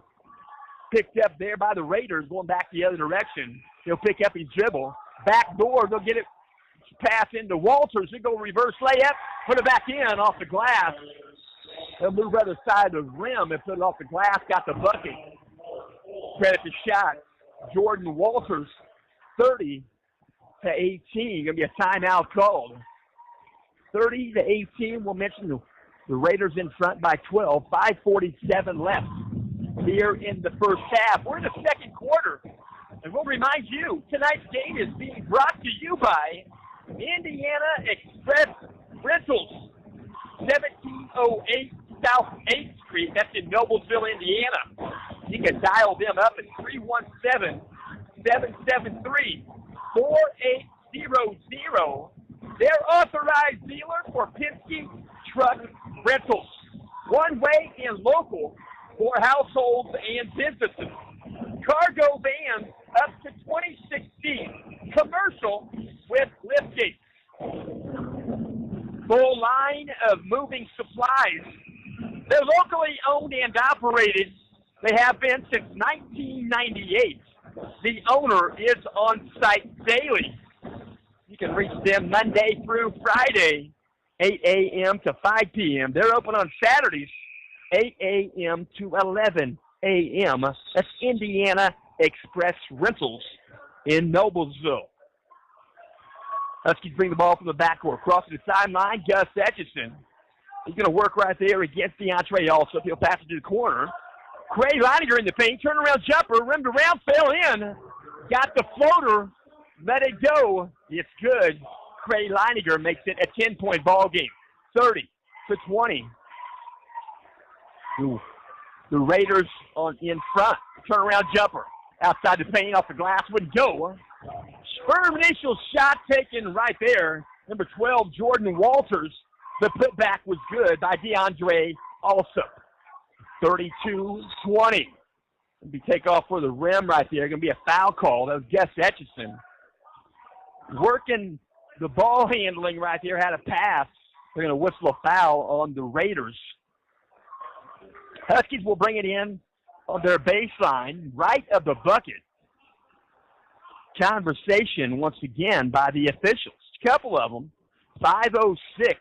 picked up there by the Raiders, going back the other direction. He'll pick up his dribble. Back door, they'll get it pass into Walters. He'll go reverse layup, put it back in off the glass. They'll move other side of the rim and put it off the glass, got the bucket. Credit the shot. Jordan Walters, 30-18. Going to be a timeout called. 30-18, we'll mention the Raiders in front by 12. 5:47 left here in the first half. We're in the second quarter, and we'll remind you, tonight's game is being brought to you by Indiana Express Rentals. 1708 South 8th Street. That's in Noblesville, Indiana. You can dial them up at 317-773-4800. They're authorized dealer for Penske Truck Rentals. One way and local for households and businesses. Cargo vans up to 2016. Commercial with liftgates. Full line of moving supplies. They're locally owned and operated. They have been since 1998. The owner is on site daily. You can reach them Monday through Friday, 8 a.m. to 5 p.m. They're open on Saturdays, 8 a.m. to 11 a.m. That's Indiana Express Rentals in Noblesville. Huskies bring the ball from the backcourt. Crossing the sideline, Gus Etchison. He's going to work right there against DeAndre Alsop. He'll pass it to the corner. Craig Leininger in the paint. Turnaround jumper. Rimmed around. Fell in. Got the floater. Let it go. It's good. Craig Leininger makes it a 10-point ball game. 30-20. Ooh. The Raiders in front. Turnaround jumper. Outside the paint. Off the glass. Wouldn't go. Firm initial shot taken right there. Number 12, Jordan Walters. The putback was good by DeAndre Alsop. 32-20. Going to be takeoff for the rim right there. Going to be a foul call. That was Gus Etchison. Working the ball handling right there. Had a pass. They're going to whistle a foul on the Raiders. Huskies will bring it in on their baseline, right of the bucket. Conversation once again by the officials. A couple of them. 5:06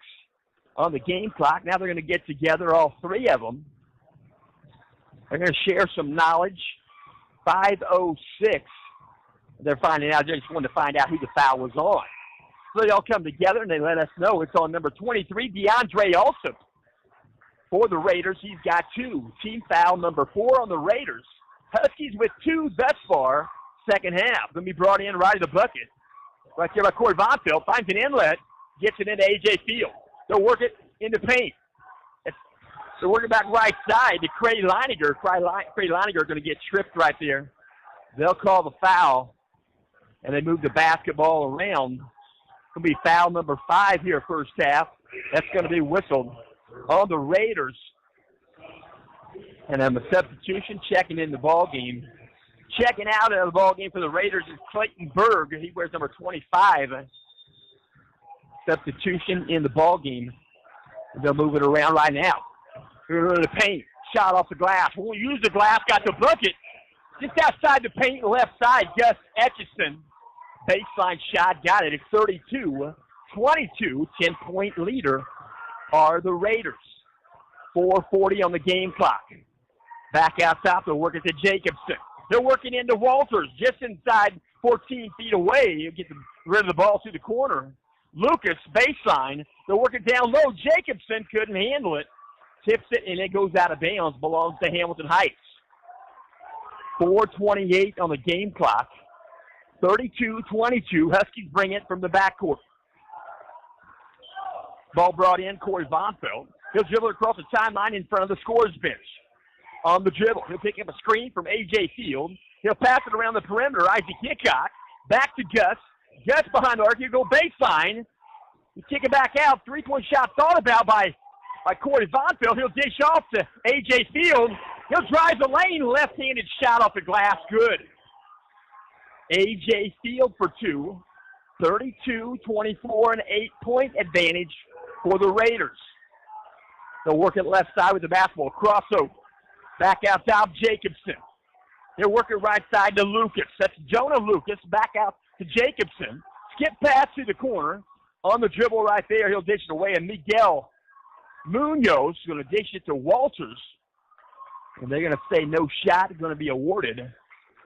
on the game clock. Now they're going to get together, all three of them. They're going to share some knowledge. 5:06. They're finding out. They just wanted to find out who the foul was on. So they all come together and they let us know it's on number 23, DeAndre Alsop. For the Raiders, he's got 2. Team foul number 4 on the Raiders. Huskies with 2 thus far. Second half. Going to be brought in right at the bucket. Right there by Corey Vonfeld. Finds an inlet. Gets it into A.J. Field. They'll work it in the paint. They're working back right side to Craig Leininger. Craig Leininger going to get tripped right there. They'll call the foul. And they move the basketball around. Going to be foul number 5 here first half. That's going to be whistled on the Raiders. And then the substitution checking in the ball game. Checking out of the ball game for the Raiders is Clayton Berg. He wears number 25. Substitution in the ball game. They'll move it around right now. Through the paint. Shot off the glass. Won't use the glass. Got the bucket. Just outside the paint, left side. Gus Etchison. Baseline shot. Got it. It's 32-22. 10-point leader are the Raiders. 4:40 on the game clock. Back out top. They'll work it to Jacobson. They're working into Walters, just inside 14 feet away. You get rid of the ball through the corner. Lucas, baseline. They're working down low. Jacobson couldn't handle it. Tips it, and it goes out of bounds. Belongs to Hamilton Heights. 4:28 on the game clock. 32-22. Huskies bring it from the backcourt. Ball brought in, Corey Vonfeld. He'll dribble across the timeline in front of the scorer's bench. On the dribble, he'll pick up a screen from A.J. Field. He'll pass it around the perimeter. Isaac Hickok. Back to Gus. Gus behind the arc. He'll go baseline. He'll kick it back out. 3-point shot thought about by Corey Vonfeld. He'll dish off to A.J. Field. He'll drive the lane. Left-handed shot off the glass. Good. A.J. Field for 2. 32-24, an 8-point advantage for the Raiders. They'll work it left side with the basketball. Crossover. Back out top, Jacobson. They're working right side to Lucas. That's Jonah Lucas. Back out to Jacobson. Skip pass to the corner. On the dribble right there, he'll dish it away. And Miguel Munoz is going to dish it to Walters. And they're going to say no shot is going to be awarded.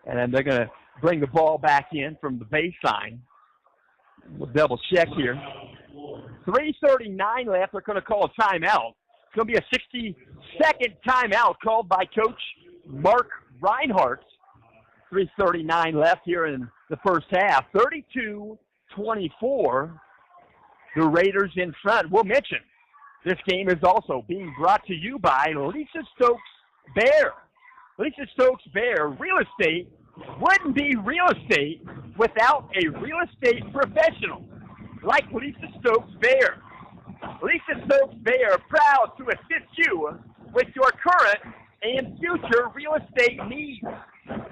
And then they're going to bring the ball back in from the baseline. We'll double check here. 3:39 left. They're going to call a timeout. It's going to be a 60-second timeout called by Coach Mark Reinhardt. 3:39 left here in the first half. 32-24. The Raiders in front. We'll mention This game is also being brought to you by Lisa Stokes Bear. Lisa Stokes Bear Real Estate wouldn't be real estate without a real estate professional like Lisa Stokes Bear. Lisa Stokes Bear, proud to assist you with your current and future real estate needs.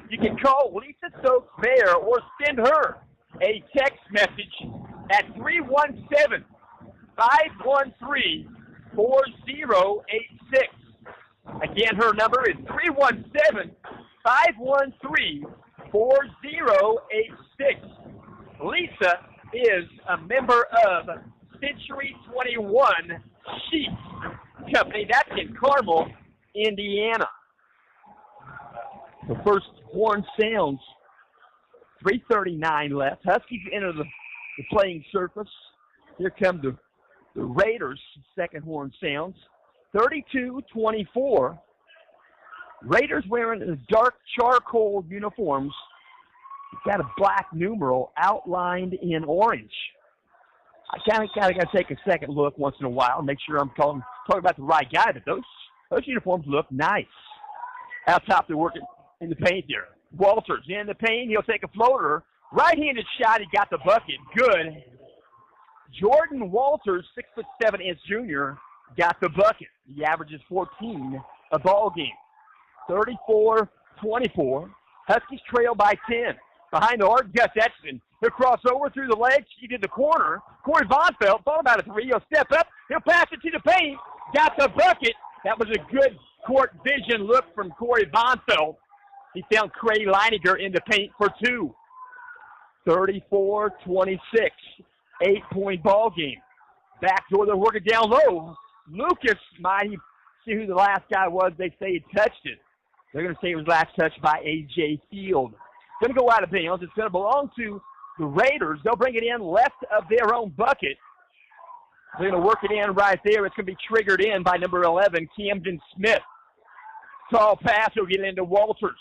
You can call Lisa Stokes Bear or send her a text message at 317-513-4086. Again, her number is 317-513-4086. Lisa is a member of Century 21 Sheep Company. That's in Carmel, Indiana. The first horn sounds. 3:39 left. Huskies enter the playing surface. Here come the Raiders. Second horn sounds. 32-24. Raiders wearing the dark charcoal uniforms. Got a black numeral outlined in orange. I kind of got to take a second look once in a while and make sure I'm talking about the right guy. But those uniforms look nice. Out top, they're working in the paint there. Walters in the paint. He'll take a floater. Right-handed shot. He got the bucket. Good. Jordan Walters, 6'7" junior, got the bucket. He averages 14 a ball game. 34-24. Huskies trail by 10. Behind the arc, Gus Etchison. He'll cross over through the legs. He did the corner. Corey Vonfeld thought about a three. He'll step up. He'll pass it to the paint. Got the bucket. That was a good court vision look from Corey Vonfeld. He found Cray Leininger in the paint for two. 34-26. 8-point ball game. Backdoor, they're working down low. Lucas might see who the last guy was. They say he touched it. They're going to say it was last touched by A.J. Field. It's going to go out of bounds. It's going to belong to the Raiders. They'll bring it in left of their own bucket. They're going to work it in right there. It's going to be triggered in by number 11, Camden Smith. Tall pass. He'll get into Walters.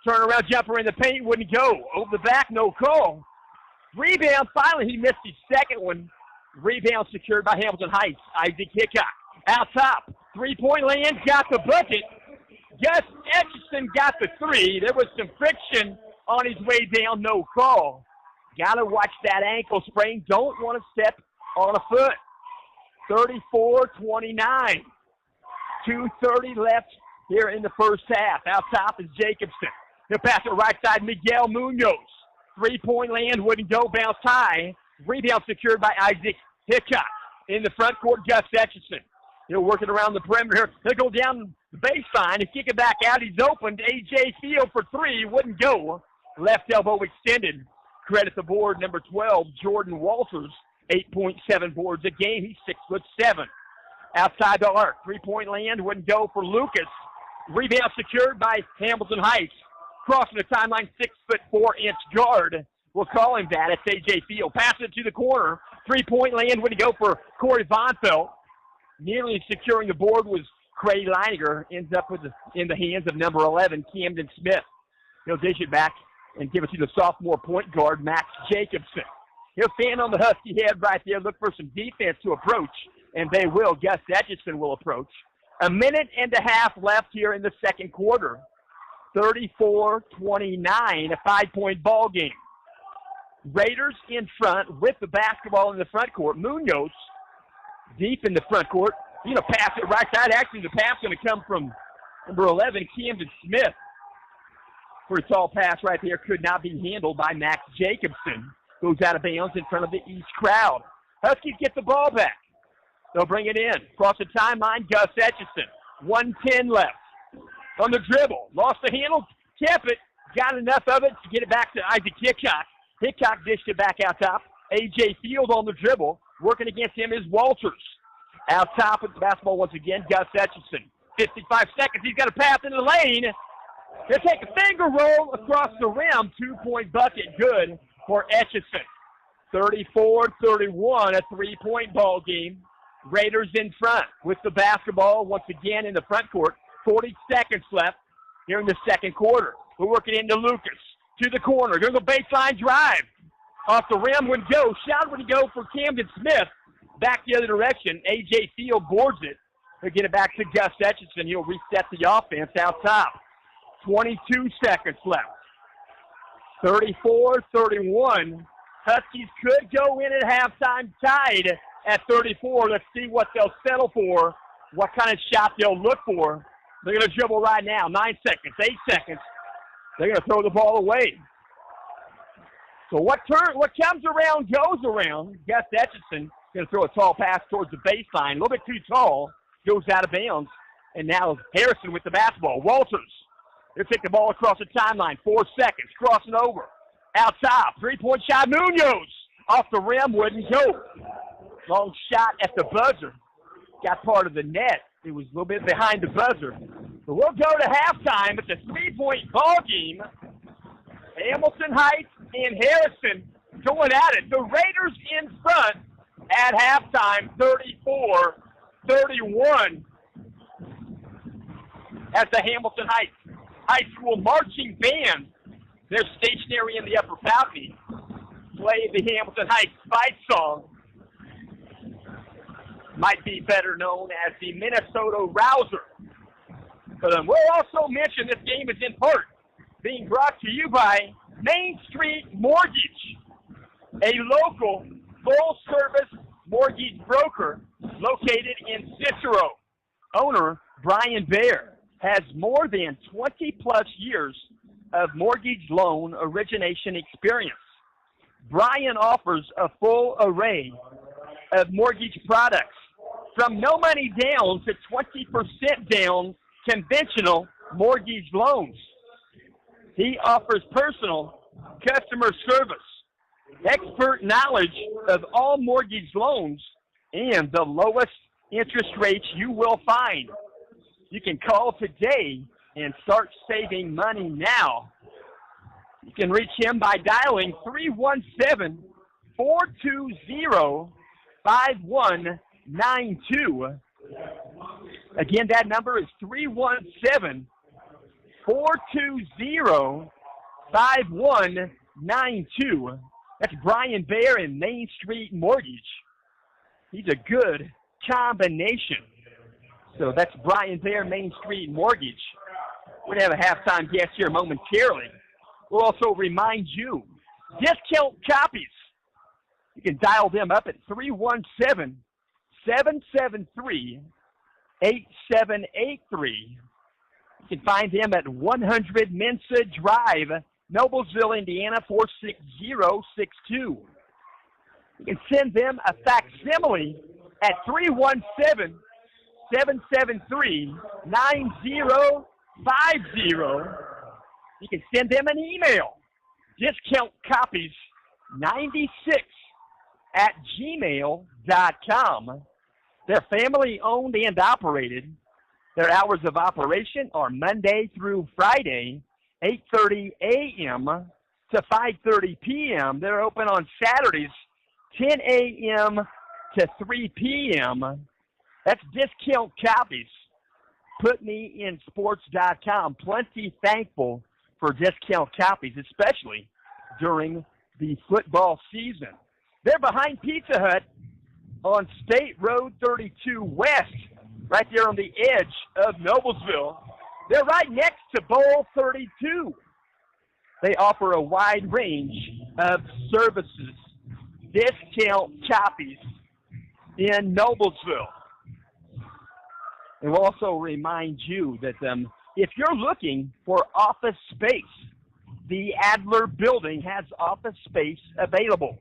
Turnaround jumper in the paint. Wouldn't go. Over the back. No call. Rebound. Finally, he missed his second one. Rebound secured by Hamilton Heights. Isaac Hickok. Out top. Three-point land. Got the bucket. Gus Etchison got the three. There was some friction on his way down. No call. Got to watch that ankle sprain. Don't want to step on a foot. 34-29. 2:30 left here in the first half. Out top is Jacobson. He'll pass it right side. Miguel Munoz. Three-point land. Wouldn't go. Bounce high. Rebound secured by Isaac Hickok. In the front court, Gus Etchison. He'll work it around the perimeter. He'll go down the baseline and kick it back out. He's opened. A.J. Field for three. Wouldn't go. Left elbow extended. Credit the board, number 12, Jordan Walters. 8.7 boards a game. He's 6'7". Outside the arc. Three-point land. Wouldn't go for Lucas. Rebound secured by Hamilton Heights. Crossing the timeline, 6'4" guard. We'll call him that. It's A.J. Field. Pass it to the corner. Three-point land. Wouldn't go for Corey Vonfeld. Nearly securing the board was Cray Leininger. Ends up in the hands of number 11, Camden Smith. He'll dish it back and give it to the sophomore point guard, Max Jacobson. He'll stand on the Husky head right there, look for some defense to approach, and they will. Gus Etchison will approach. A minute and a half left here in the second quarter. 34-29, a 5-point ball game. Raiders in front with the basketball in the front court. Munoz deep in the front court. He's going to pass it right side. Actually, the pass going to come from number 11, Camden Smith. For a tall pass right there, could not be handled by Max Jacobson. Goes out of bounds in front of the East crowd. Huskies get the ball back. They'll bring it in. Cross the timeline, Gus Etchison. 1:10 left. On the dribble. Lost the handle. Kept it. Got enough of it to get it back to Isaac Hickok. Hickok dished it back out top. A.J. Field on the dribble. Working against him is Walters. Out top with the basketball once again, Gus Etchison. 55 seconds. He's got a pass in the lane. He'll take a finger roll across the rim. 2-point bucket. Good for Etchison. 34-31, a 3-point ball game. Raiders in front with the basketball once again in the front court. 40 seconds left here in the second quarter. We're working into Lucas. To the corner. Going to go baseline drive. Off the rim would go. Shot would go for Camden Smith. back the other direction. A.J. Field boards it. He'll get it back to Gus Etchison. He'll reset the offense out top. 22 seconds left. 34-31. Huskies could go in at halftime tied at 34. Let's see what they'll settle for, what kind of shot they'll look for. They're going to dribble right now. 9 seconds, 8 seconds. They're going to throw the ball away. So what comes around goes around. Gus Etchison going to throw a tall pass towards the baseline. A little bit too tall. Goes out of bounds. And now Harrison with the basketball. Walters. They'll take the ball across the timeline. 4 seconds. Crossing over. Out top. Three-point shot. Munoz. Off the rim. Wouldn't go. Long shot at the buzzer. Got part of the net. It was a little bit behind the buzzer. So we'll go to halftime. It's a three-point ball game. Hamilton Heights and Harrison going at it. The Raiders in front at halftime, 34-31. As the Hamilton Heights High School Marching Band, they're stationary in the upper balcony, play the Hamilton Heights fight song. Might be better known as the Minnesota Rouser. But we'll also mention this game is in part being brought to you by Main Street Mortgage, a local full-service mortgage broker located in Cicero. Owner Brian Baer has more than 20-plus years of mortgage loan origination experience. Brian offers a full array of mortgage products, from no money down to 20% down conventional mortgage loans. He offers personal customer service, expert knowledge of all mortgage loans, and the lowest interest rates you will find. You can call today and start saving money now. You can reach him by dialing 317-420-5192. Again, that number is 317-420-5192. That's Brian Baer in Main Street Mortgage. He's a good combination. So that's Brian Baer, Main Street Mortgage. We're going to have a halftime guest here momentarily. We'll also remind you, discount copies. You can dial them up at 317-773-8783. You can find them at 100 Mensa Drive, Noblesville, Indiana, 46062. You can send them a facsimile at 317-773-9050. You can send them an email, discountcopies96@gmail.com. They're family-owned and operated. Their hours of operation are Monday through Friday, 8:30 a.m. to 5:30 p.m. They're open on Saturdays, 10 a.m. to 3 p.m. That's Discount Copies. PutMeInSports.com. Plenty thankful for Discount Copies, especially during the football season. They're behind Pizza Hut on State Road 32 West, right there on the edge of Noblesville. They're right next to Bowl 32. They offer a wide range of services. Discount Copies in Noblesville. And we'll also remind you that if you're looking for office space, the Adler Building has office space available.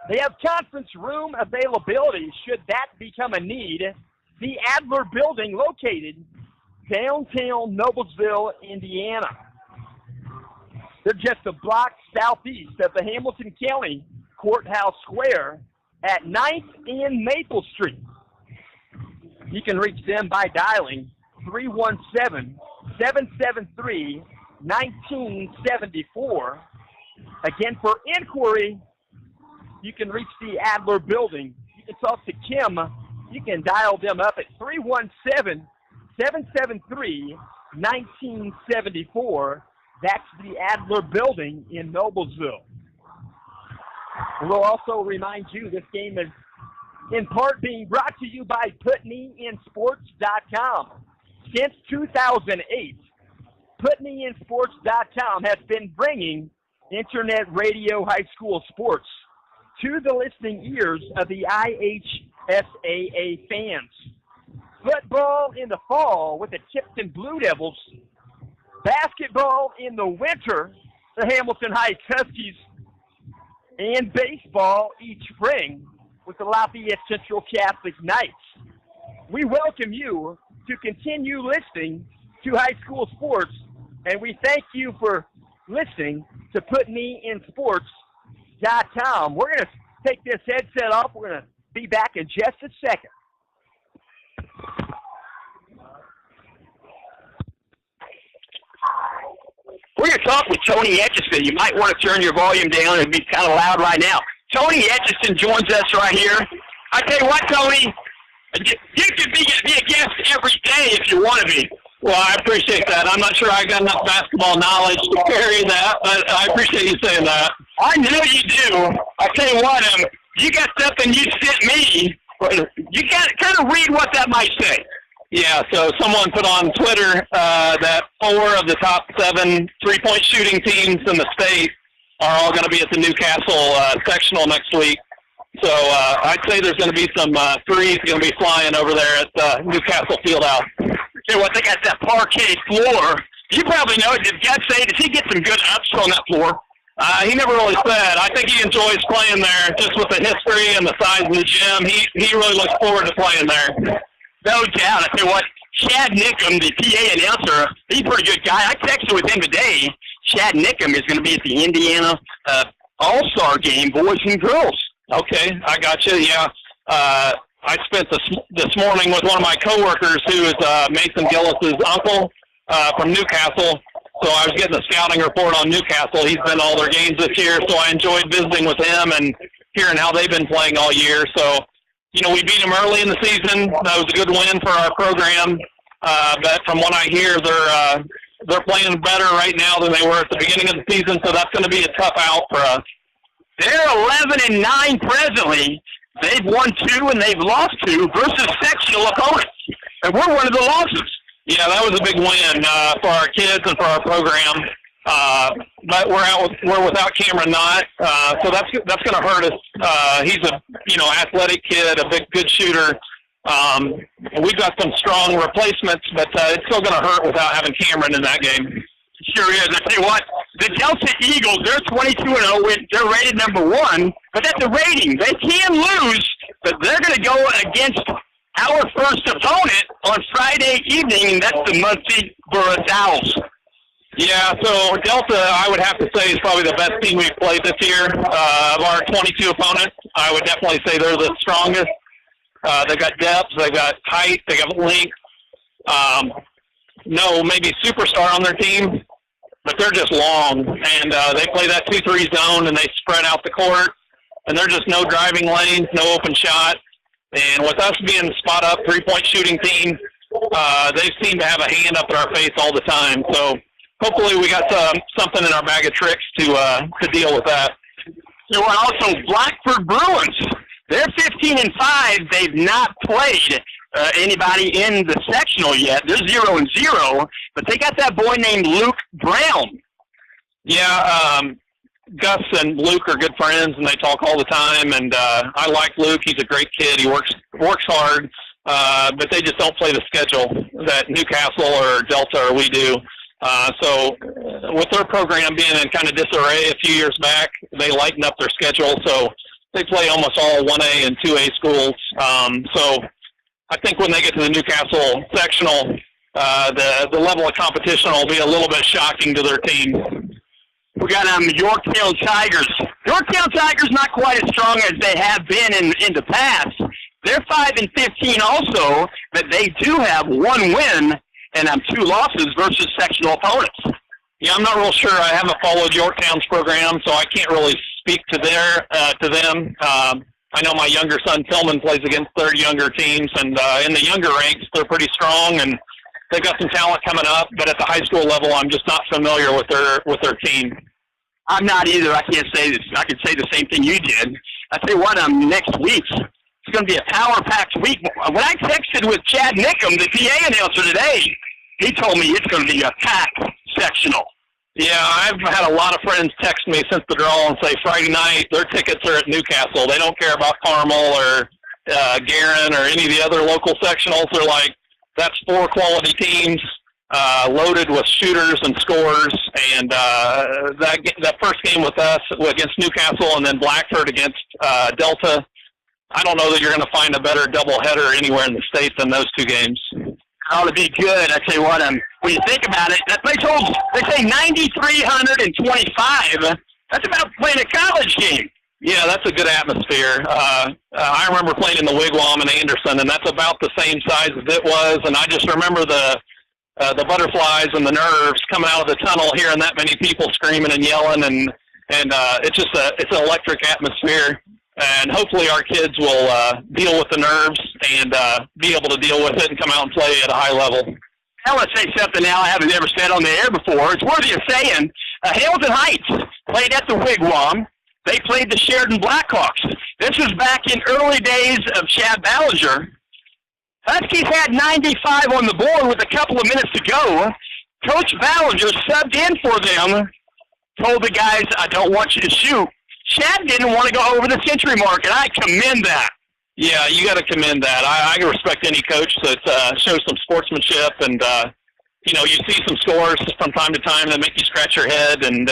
They have conference room availability should that become a need. The Adler Building, located downtown Noblesville, Indiana. They're just a block southeast of the Hamilton County Courthouse Square at 9th and Maple Street. You can reach them by dialing 317-773-1974. Again, for inquiry, you can reach the Adler Building. You can talk to Kim. You can dial them up at 317-773-1974. That's the Adler Building in Noblesville. We'll also remind you this game is in part being brought to you by PutMeInSports.com. Since 2008, PutMeInSports.com has been bringing internet radio high school sports to the listening ears of the IHSAA fans. Football in the fall with the Tipton Blue Devils. Basketball in the winter, the Hamilton Heights Huskies. And baseball each spring with the Lafayette Central Catholic Knights. We welcome you to continue listening to high school sports, and we thank you for listening to PutMeInSports.com. We're going to take this headset off. We're going to be back in just a second. We're going to talk with Tony Etchison. You might want to turn your volume down. It'd be kind of loud right now. Tony Etchison joins us right here. I tell you what, Tony, you could be a guest every day if you want to be. Well, I appreciate that. I'm not sure I got enough basketball knowledge to carry that, but I appreciate you saying that. I know you do. I tell you what, you got something you sent me. You got to kind of read what that might say. Yeah, so someone put on Twitter that 4 of the top 7 three-point shooting teams in the state are all going to be at the Newcastle sectional next week. So I'd say there's going to be some threes going to be flying over there at Newcastle Fieldhouse. Okay, well, they got that parquet floor. You probably know, did God say, does he get some good ups on that floor? He never really said. I think he enjoys playing there just with the history and the size of the gym. He really looks forward to playing there. No doubt. I tell you what, Chad Nickham, the PA announcer, he's a pretty good guy. I texted with him today. Chad Nickham is going to be at the Indiana All-Star game, boys and girls. Okay, I got you. Yeah, I spent this morning with one of my coworkers who is Mason Gillis's uncle from Newcastle. So I was getting a scouting report on Newcastle. He's been to all their games this year, so I enjoyed visiting with him and hearing how they've been playing all year. So, you know, we beat them early in the season. That was a good win for our program. But from what I hear, they're playing better right now than they were at the beginning of the season, so that's going to be a tough out for us. They're 11-9 presently. They've won 2 and they've lost 2 versus sectional opponents. And we're one of the losses. Yeah, that was a big win for our kids and for our program. But we're without Cameron Knott, so that's going to hurt us. He's a athletic kid, a good shooter. We've got some strong replacements, but it's still going to hurt without having Cameron in that game. Sure is. I tell you what, the Delta Eagles, they're 22-0. They're rated number 1, but that's a rating. They can lose, but they're going to go against our first opponent on Friday evening, and that's the Muncie-Borough Owls. Yeah, so Delta, I would have to say, is probably the best team we've played this year. Of our 22 opponents, I would definitely say they're the strongest. They've got depth, they've got height, they got length. No, maybe superstar on their team, but they're just long. And they play that 2-3 zone, and they spread out the court. And there's just no driving lanes, no open shot. And with us being the spot-up three-point shooting team, they seem to have a hand up in our face all the time. So hopefully we got something in our bag of tricks to deal with that. So also Blackford Bruins. They're 15-5. They've not played anybody in the sectional yet. They're 0-0, but they got that boy named Luke Brown. Yeah, Gus and Luke are good friends, and they talk all the time. And I like Luke. He's a great kid. He works hard, but they just don't play the schedule that Newcastle or Delta or we do. So with their program being in kind of disarray a few years back, they lightened up their schedule. So they play almost all 1A and 2A schools. So I think when they get to the Newcastle sectional, the level of competition will be a little bit shocking to their team. We got Yorktown Tigers. Yorktown Tigers not quite as strong as they have been in the past. They're 5-15 also, but they do have 1 win and 2 losses versus sectional opponents. Yeah, I'm not real sure. I haven't followed Yorktown's program, so I can't really speak to them. I know my younger son Tillman plays against their younger teams, and in the younger ranks, they're pretty strong, and they've got some talent coming up. But at the high school level, I'm just not familiar with their team. I'm not either. I can't say this. I could say the same thing you did. I tell you what, next week, It's going to be a power-packed week. When I texted with Chad Nickham, the PA announcer today, he told me it's going to be a packed sectional. Yeah, I've had a lot of friends text me since the draw and say Friday night their tickets are at Newcastle. They don't care about Carmel or Garrison or any of the other local sectionals. They're like, that's 4 quality teams loaded with shooters and scorers. And that first game with us against Newcastle and then Blackford against Delta, I don't know that you're going to find a better doubleheader anywhere in the state than those 2 games. Ought to be good. I tell you what, when you think about it, that place holds, they say 9,325. That's about playing a college game. Yeah, that's a good atmosphere. I remember playing in the Wigwam in Anderson, and that's about the same size as it was. And I just remember the butterflies and the nerves coming out of the tunnel, hearing that many people screaming and yelling, and it's just it's an electric atmosphere. And hopefully our kids will deal with the nerves and be able to deal with it and come out and play at a high level. I want to say something now I haven't ever said on the air before. It's worthy of saying. Hamilton Heights played at the Wigwam. They played the Sheridan Blackhawks. This was back in early days of Chad Ballinger. Huskies had 95 on the board with a couple of minutes to go. Coach Ballinger subbed in for them, told the guys, I don't want you to shoot. Chad didn't want to go over the century mark, and I commend that. Yeah, you got to commend that. I respect any coach that shows some sportsmanship, and you see some scores from time to time that make you scratch your head, and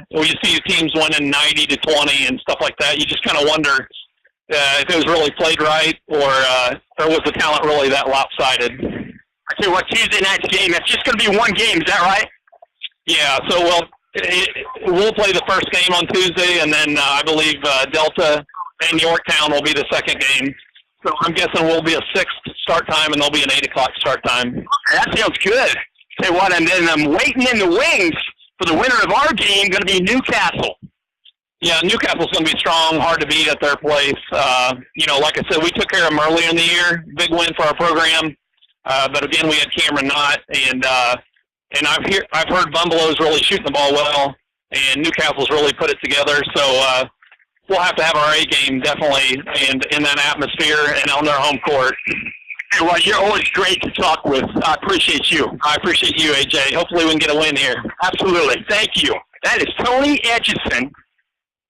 you see teams winning 90-20 and stuff like that. You just kind of wonder if it was really played right, or was the talent really that lopsided. I tell you what, Tuesday night's game, that's just going to be one game, is that right? Yeah, so we'll play the first game on Tuesday, and then I believe Delta and Yorktown will be the second game. So I'm guessing we'll be a 6 start time, and there'll be an 8 o'clock start time. That sounds good. Tell you what, and then I'm waiting in the wings for the winner of our game, going to be Newcastle. Yeah, Newcastle's going to be strong, hard to beat at their place. Like I said, we took care of them earlier in the year. Big win for our program. But again, we had Cameron Knott, and I've heard Bumbalo's really shooting the ball well, and Newcastle's really put it together. So we'll have to have our A game definitely, and in that atmosphere and on their home court. Well, you're always great to talk with. I appreciate you. I appreciate you, AJ. Hopefully we can get a win here. Absolutely. Thank you. That is Tony Etchison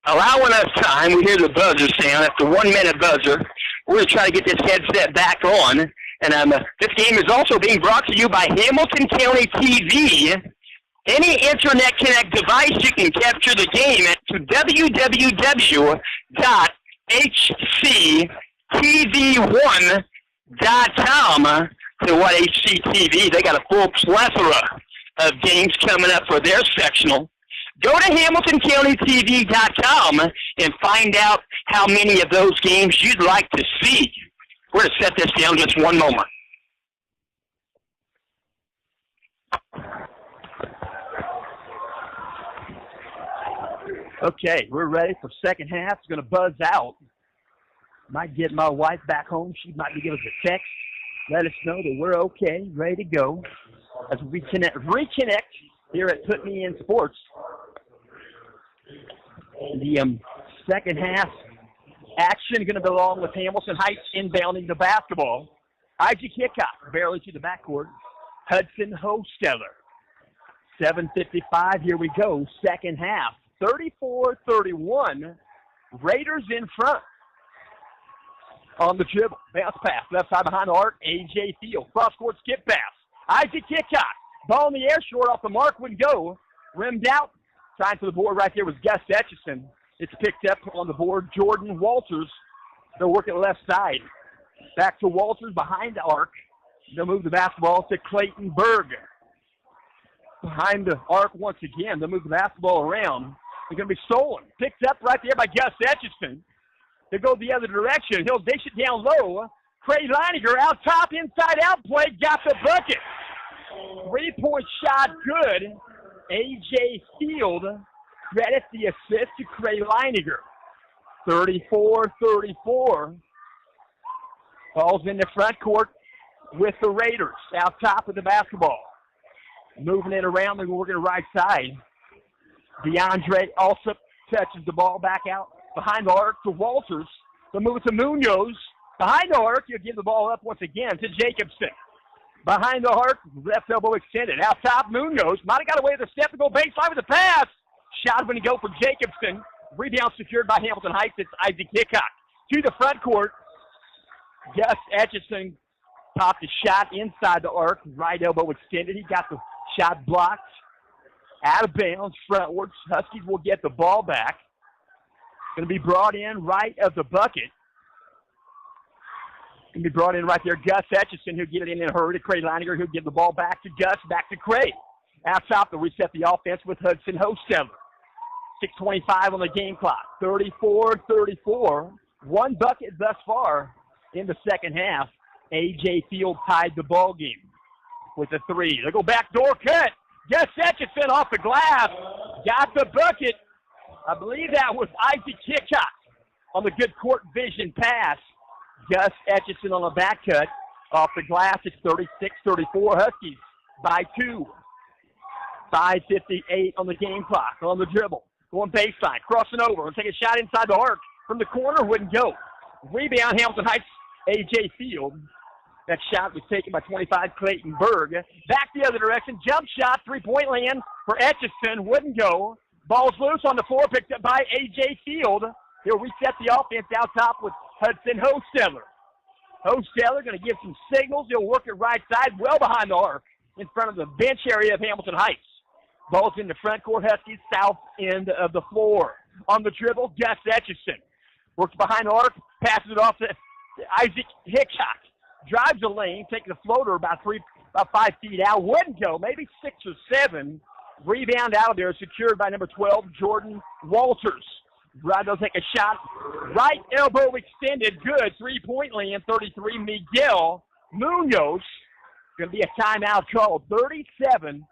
allowing us time. We hear the buzzer sound. That's the 1-minute buzzer. We're going to try to get this headset back on. And this game is also being brought to you by Hamilton County TV. Any Internet Connect device, you can capture the game at www.hctv1.com. To what HCTV, they got a full plethora of games coming up for their sectional. Go to HamiltonCountyTV.com and find out how many of those games you'd like to see. We're going to set this down just one moment. Okay, we're ready for second half. It's going to buzz out. Might get my wife back home. She might be giving us a text. Let us know that we're okay, ready to go. As we reconnect here at Put Me In Sports. The second half action going to belong with Hamilton Heights inbounding the basketball. Isaac Hickok barely to the backcourt. Hudson Hosteller. 7:55, here we go, second half. 34-31, Raiders in front. On the dribble, bounce pass, left side behind the arc, A.J. Field. Cross-court skip pass. Isaac Hickok, ball in the air, short off the mark, wouldn't go. Rimmed out. Trying for the board right there was Gus Etchison. It's picked up on the board, Jordan Walters. They'll work it left side. Back to Walters behind the arc. They'll move the basketball to Clayton Berg. Behind the arc once again. They'll move the basketball around. They're going to be stolen. Picked up right there by Gus Etchison. They go the other direction. He'll dish it down low. Craig Leininger out top, inside out play, got the bucket. 3-point shot good. A.J. Field credits the assist to Craig Leininger. 34-34. Ball's in the front court with the Raiders out top of the basketball. Moving it around, they're working the right side. DeAndre also touches the ball back out behind the arc to Walters. They'll move it to Munoz. Behind the arc, he'll give the ball up once again to Jacobson. Behind the arc, left elbow extended. Out top, Munoz. Might have got away with a step to go baseline with a pass. Shot when he go for Jacobson. Rebound secured by Hamilton Heights. It's Isaac Hickok. To the front court. Gus Etchison popped a shot inside the arc. Right elbow extended. He got the shot blocked. Out of bounds, frontwards. Huskies will get the ball back. Going to be brought in right of the bucket. Going to be brought in right there. Gus Etchison, who'll get it in a hurry to Cray Leininger, who'll give the ball back to Gus, back to Cray. Out top, they'll reset the offense with Hudson Hosteller. 6:25 on the game clock. 34-34. One bucket thus far in the second half. A.J. Field tied the ball game with a three. They'll go backdoor cut. Gus Etchison off the glass. Got the bucket. I believe that was Isaac Hickok on the good court vision pass. Gus Etchison on the back cut. Off the glass, it's 36-34. Huskies by 2. 5:58 on the game clock. On the dribble. Going baseline. Crossing over. Take a shot inside the arc. From the corner, wouldn't go. Rebound, Hamilton Heights, A.J. Field. That shot was taken by 25, Clayton Berg. Back the other direction. Jump shot, three-point land for Etchison. Wouldn't go. Ball's loose on the floor, picked up by A.J. Field. He'll reset the offense out top with Hudson Hosteller. Hosteller going to give some signals. He'll work it right side, well behind the arc, in front of the bench area of Hamilton Heights. Ball's in the front court, Huskies, south end of the floor. On the dribble, Gus Etchison. Works behind the arc, passes it off to Isaac Hickok. Drives the lane, taking a floater about 5 feet out. Wouldn't go, maybe 6 or 7. Rebound out of there, secured by number 12, Jordan Walters. They'll take a shot. Right elbow extended, good. Three-point land, 33, Miguel Munoz. Going to be a timeout called. 37-36.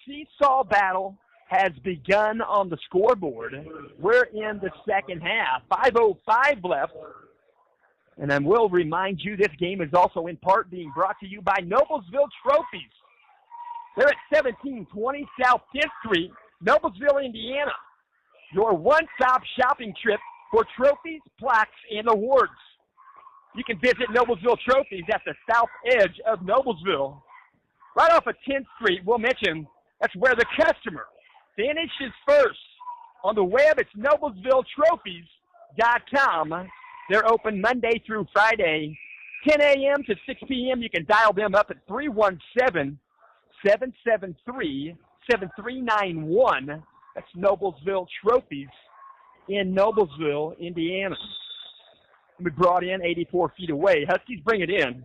Seesaw battle has begun on the scoreboard. We're in the second half. 5:05 left. And I will remind you, this game is also in part being brought to you by Noblesville Trophies. They're at 1720 South 10th Street, Noblesville, Indiana. Your one-stop shopping trip for trophies, plaques, and awards. You can visit Noblesville Trophies at the south edge of Noblesville. Right off of 10th Street, we'll mention that's where the customer finishes first. On the web, it's NoblesvilleTrophies.com. They're open Monday through Friday, 10 a.m. to 6 p.m. You can dial them up at 317-773-7391. That's Noblesville Trophies in Noblesville, Indiana. We brought in 84 feet away. Huskies bring it in.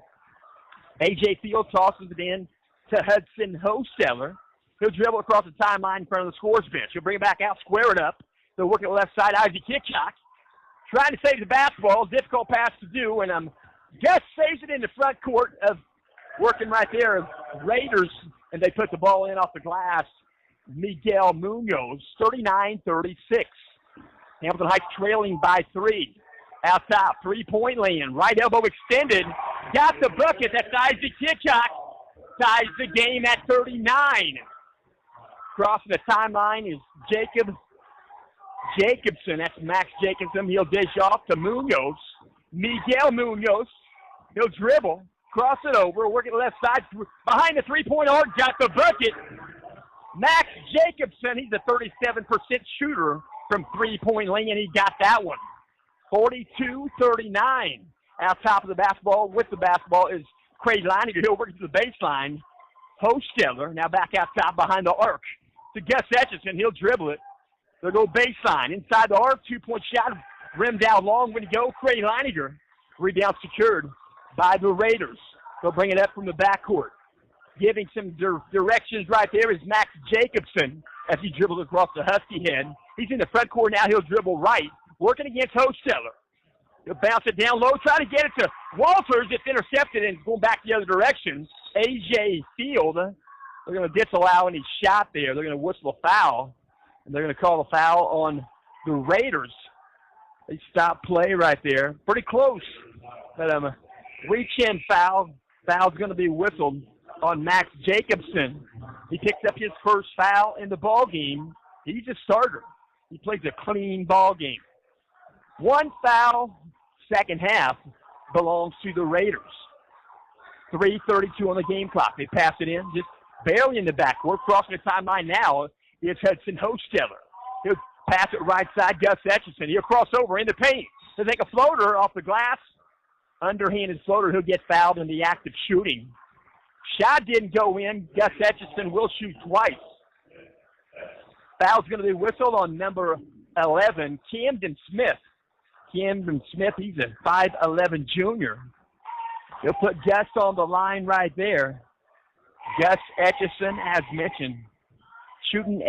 A.J. Field tosses it in to Hudson Hosteller. He'll dribble across the timeline in front of the scores bench. He'll bring it back out, square it up. They'll work it left side, Isaac Hickok. Trying to save the basketball, difficult pass to do, and Gus saves it in the front court of working right there of Raiders, and they put the ball in off the glass. Miguel Munoz, 39-36. Hamilton Heights trailing by 3. Out top, three-point land, right elbow extended. Got the bucket, that's Isaac Hickok. Ties the game at 39. Crossing the timeline is Jacobson, that's Max Jacobson. He'll dish off to Munoz. Miguel Munoz. He'll dribble, cross it over, work it left side. Behind the three-point arc, got the bucket. Max Jacobson, he's a 37% shooter from three-point land. He got that one. 42-39. Out top of the basketball, with the basketball, is Cray Leininger. He'll work to the baseline. Hosteller, now back out top behind the arc. To Gus Etchison, he'll dribble it. They'll go baseline. Inside the arc, two-point shot, rimmed out long when you go. Cray Leininger. Rebound secured by the Raiders. They'll bring it up from the backcourt. Giving some directions right there is Max Jacobson as he dribbles across the Husky head. He's in the front court now. He'll dribble right, working against Hosteller. He'll bounce it down low, try to get it to Walters. It's intercepted and going back the other direction. A.J. Field, they're going to disallow any shot there. They're going to whistle a foul. And they're going to call a foul on the Raiders. They stop play right there. Pretty close. But reach-in foul. Foul's going to be whistled on Max Jacobson. He picks up his first foul in the ball game. He's a starter. He plays a clean ball game. One foul, second half belongs to the Raiders. 3:32 on the game clock. They pass it in, just barely in the backcourt. Crossing the timeline now is Hudson Hosteller. He'll pass it right side, Gus Etchison. He'll cross over in the paint. He'll take a floater off the glass. Underhanded floater. He'll get fouled in the act of shooting. Shot didn't go in. Gus Etchison will shoot twice. Foul's going to be whistled on number 11, Camden Smith. Camden Smith, he's a 5'11 junior. He'll put Gus on the line right there. Gus Etchison, as mentioned, shooting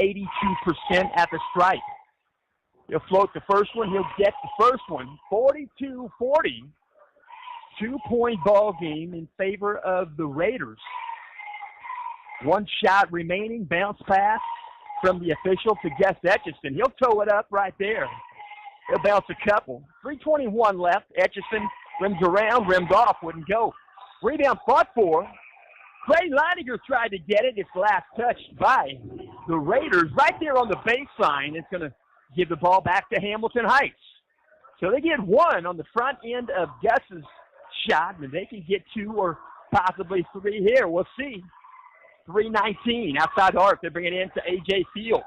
82% at the stripe. He'll float the first one. He'll get the first one. 42-40. 2-point ball game in favor of the Raiders. One shot remaining. Bounce pass from the official to Gus Etchison. He'll toe it up right there. He'll bounce a couple. 3:21 left. Etchison rims around, rimmed off, wouldn't go. Rebound fought for. Clay Leininger tried to get it. It's last touched by the Raiders right there on the baseline. It's going to give the ball back to Hamilton Heights. So they get one on the front end of Gus's shot, and they can get two or possibly three here. We'll see. 3:19 outside the arc. They bring it in to A.J. Field.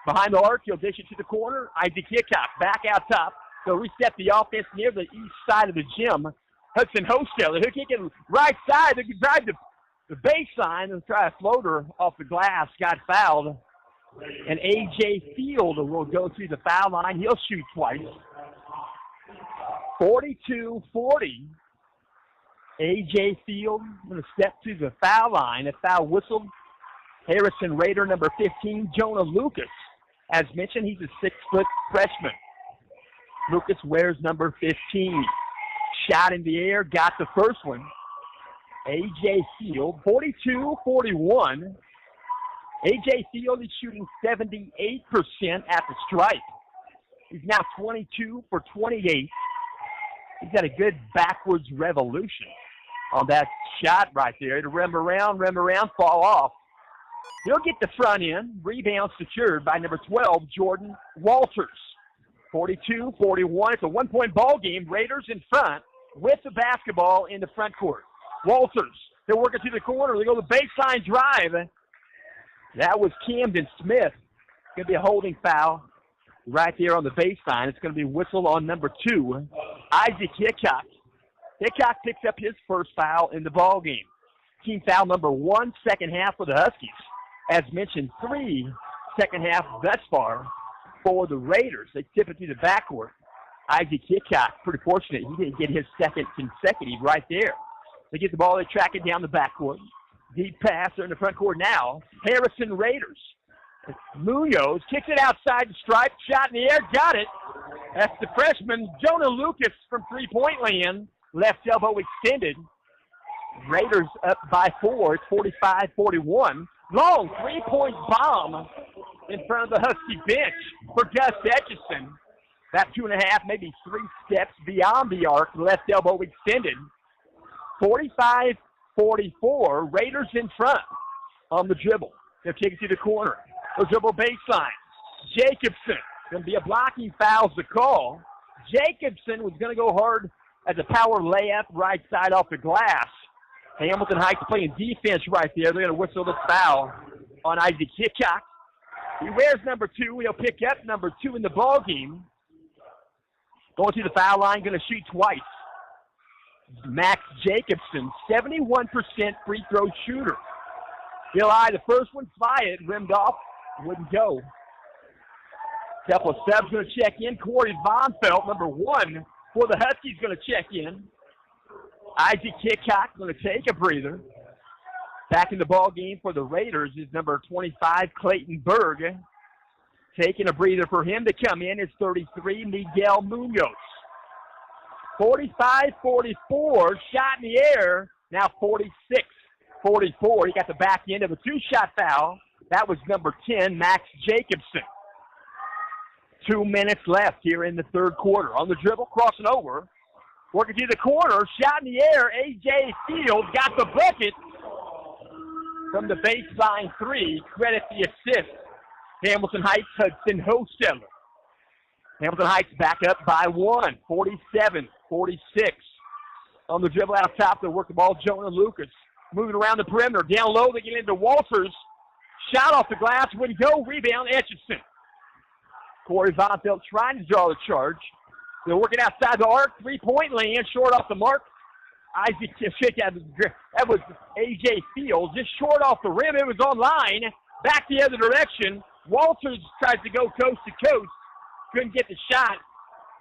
Behind the arc, he'll dish it to the corner. Isaac Hickok back out top. They'll reset the offense near the east side of the gym. Hudson Hosteller, he'll kick it right side. They can drive the baseline and try a floater off the glass. Got fouled. And A.J. Field will go to the foul line. He'll shoot twice. 42-40. A.J. Field going to step to the foul line. A foul whistled. Harrison Raider, number 15, Jonah Lucas. As mentioned, he's a 6-foot freshman. Lucas wears number 15. Shot in the air, got the first one. A.J. Field, 42-41. A.J. Field is shooting 78% at the stripe. He's now 22 for 28. He's got a good backwards revolution on that shot right there. To rim around, fall off. He'll get the front end. Rebound secured by number 12, Jordan Walters. 42-41. It's a one-point ball game. Raiders in front with the basketball in the front court. Walters, they're working to the corner. They go to the baseline drive. That was Camden Smith. Going to be a holding foul right there on the baseline. It's going to be whistled on number 2, Isaac Hickok. Hickok picks up his first foul in the ball game. Team foul number 1, second half for the Huskies. As mentioned, 3 second half thus far for the Raiders. They tip it to the backcourt. Isaac Hickok, pretty fortunate. He didn't get his second consecutive right there. They get the ball, they track it down the backcourt. Deep pass, they're in the front court now. Harrison Raiders. Munoz kicks it outside the stripe, shot in the air, got it. That's the freshman, Jonah Lucas from three-point land. Left elbow extended. Raiders up by 4. It's 45-41. Long three-point bomb in front of the Husky bench for Gus Etchison. About 2.5, maybe 3 steps beyond the arc. Left elbow extended. 45-44. Raiders in front on the dribble. They'll kick it to the corner. The dribble baseline. Jacobson. Going to be a blocking foul to call. Jacobson was going to go hard as a power layup right side off the glass. Hamilton Heights playing defense right there. They're going to whistle the foul on Isaac Hickok. He wears number 2. He'll pick up number 2 in the ball game. Going to the foul line, going to shoot twice. Max Jacobson, 71% free throw shooter. He'll eye the first one, fly it, rimmed off, wouldn't go. Couple of subs going to check in. Corey Vonfeld, number 1 for the Huskies, going to check in. Isaac Hickok going to take a breather. Back in the ball game for the Raiders is number 25, Clayton Berg. Taking a breather for him to come in is 33, Miguel Munoz. 45-44, shot in the air, now 46-44. He got the back end of a 2-shot foul. That was number 10, Max Jacobson. 2 minutes left here in the third quarter. On the dribble, crossing over. Working to the corner, shot in the air. A.J. Field got the bucket from the baseline 3. Credit the assist. Hamilton Heights, Hudson Hosteller. Hamilton Heights back up by 1, 47-44. 46. On the dribble out top, they work the ball. Jonah Lucas moving around the perimeter. Down low, they get into Walters. Shot off the glass, wouldn't go. Rebound, Etchison. Corey Vonfeld trying to draw the charge. They're working outside the arc. 3-point land, short off the mark. Isaac, that was A.J. Fields, just short off the rim. It was on line. Back the other direction. Walters tries to go coast to coast. Couldn't get the shot.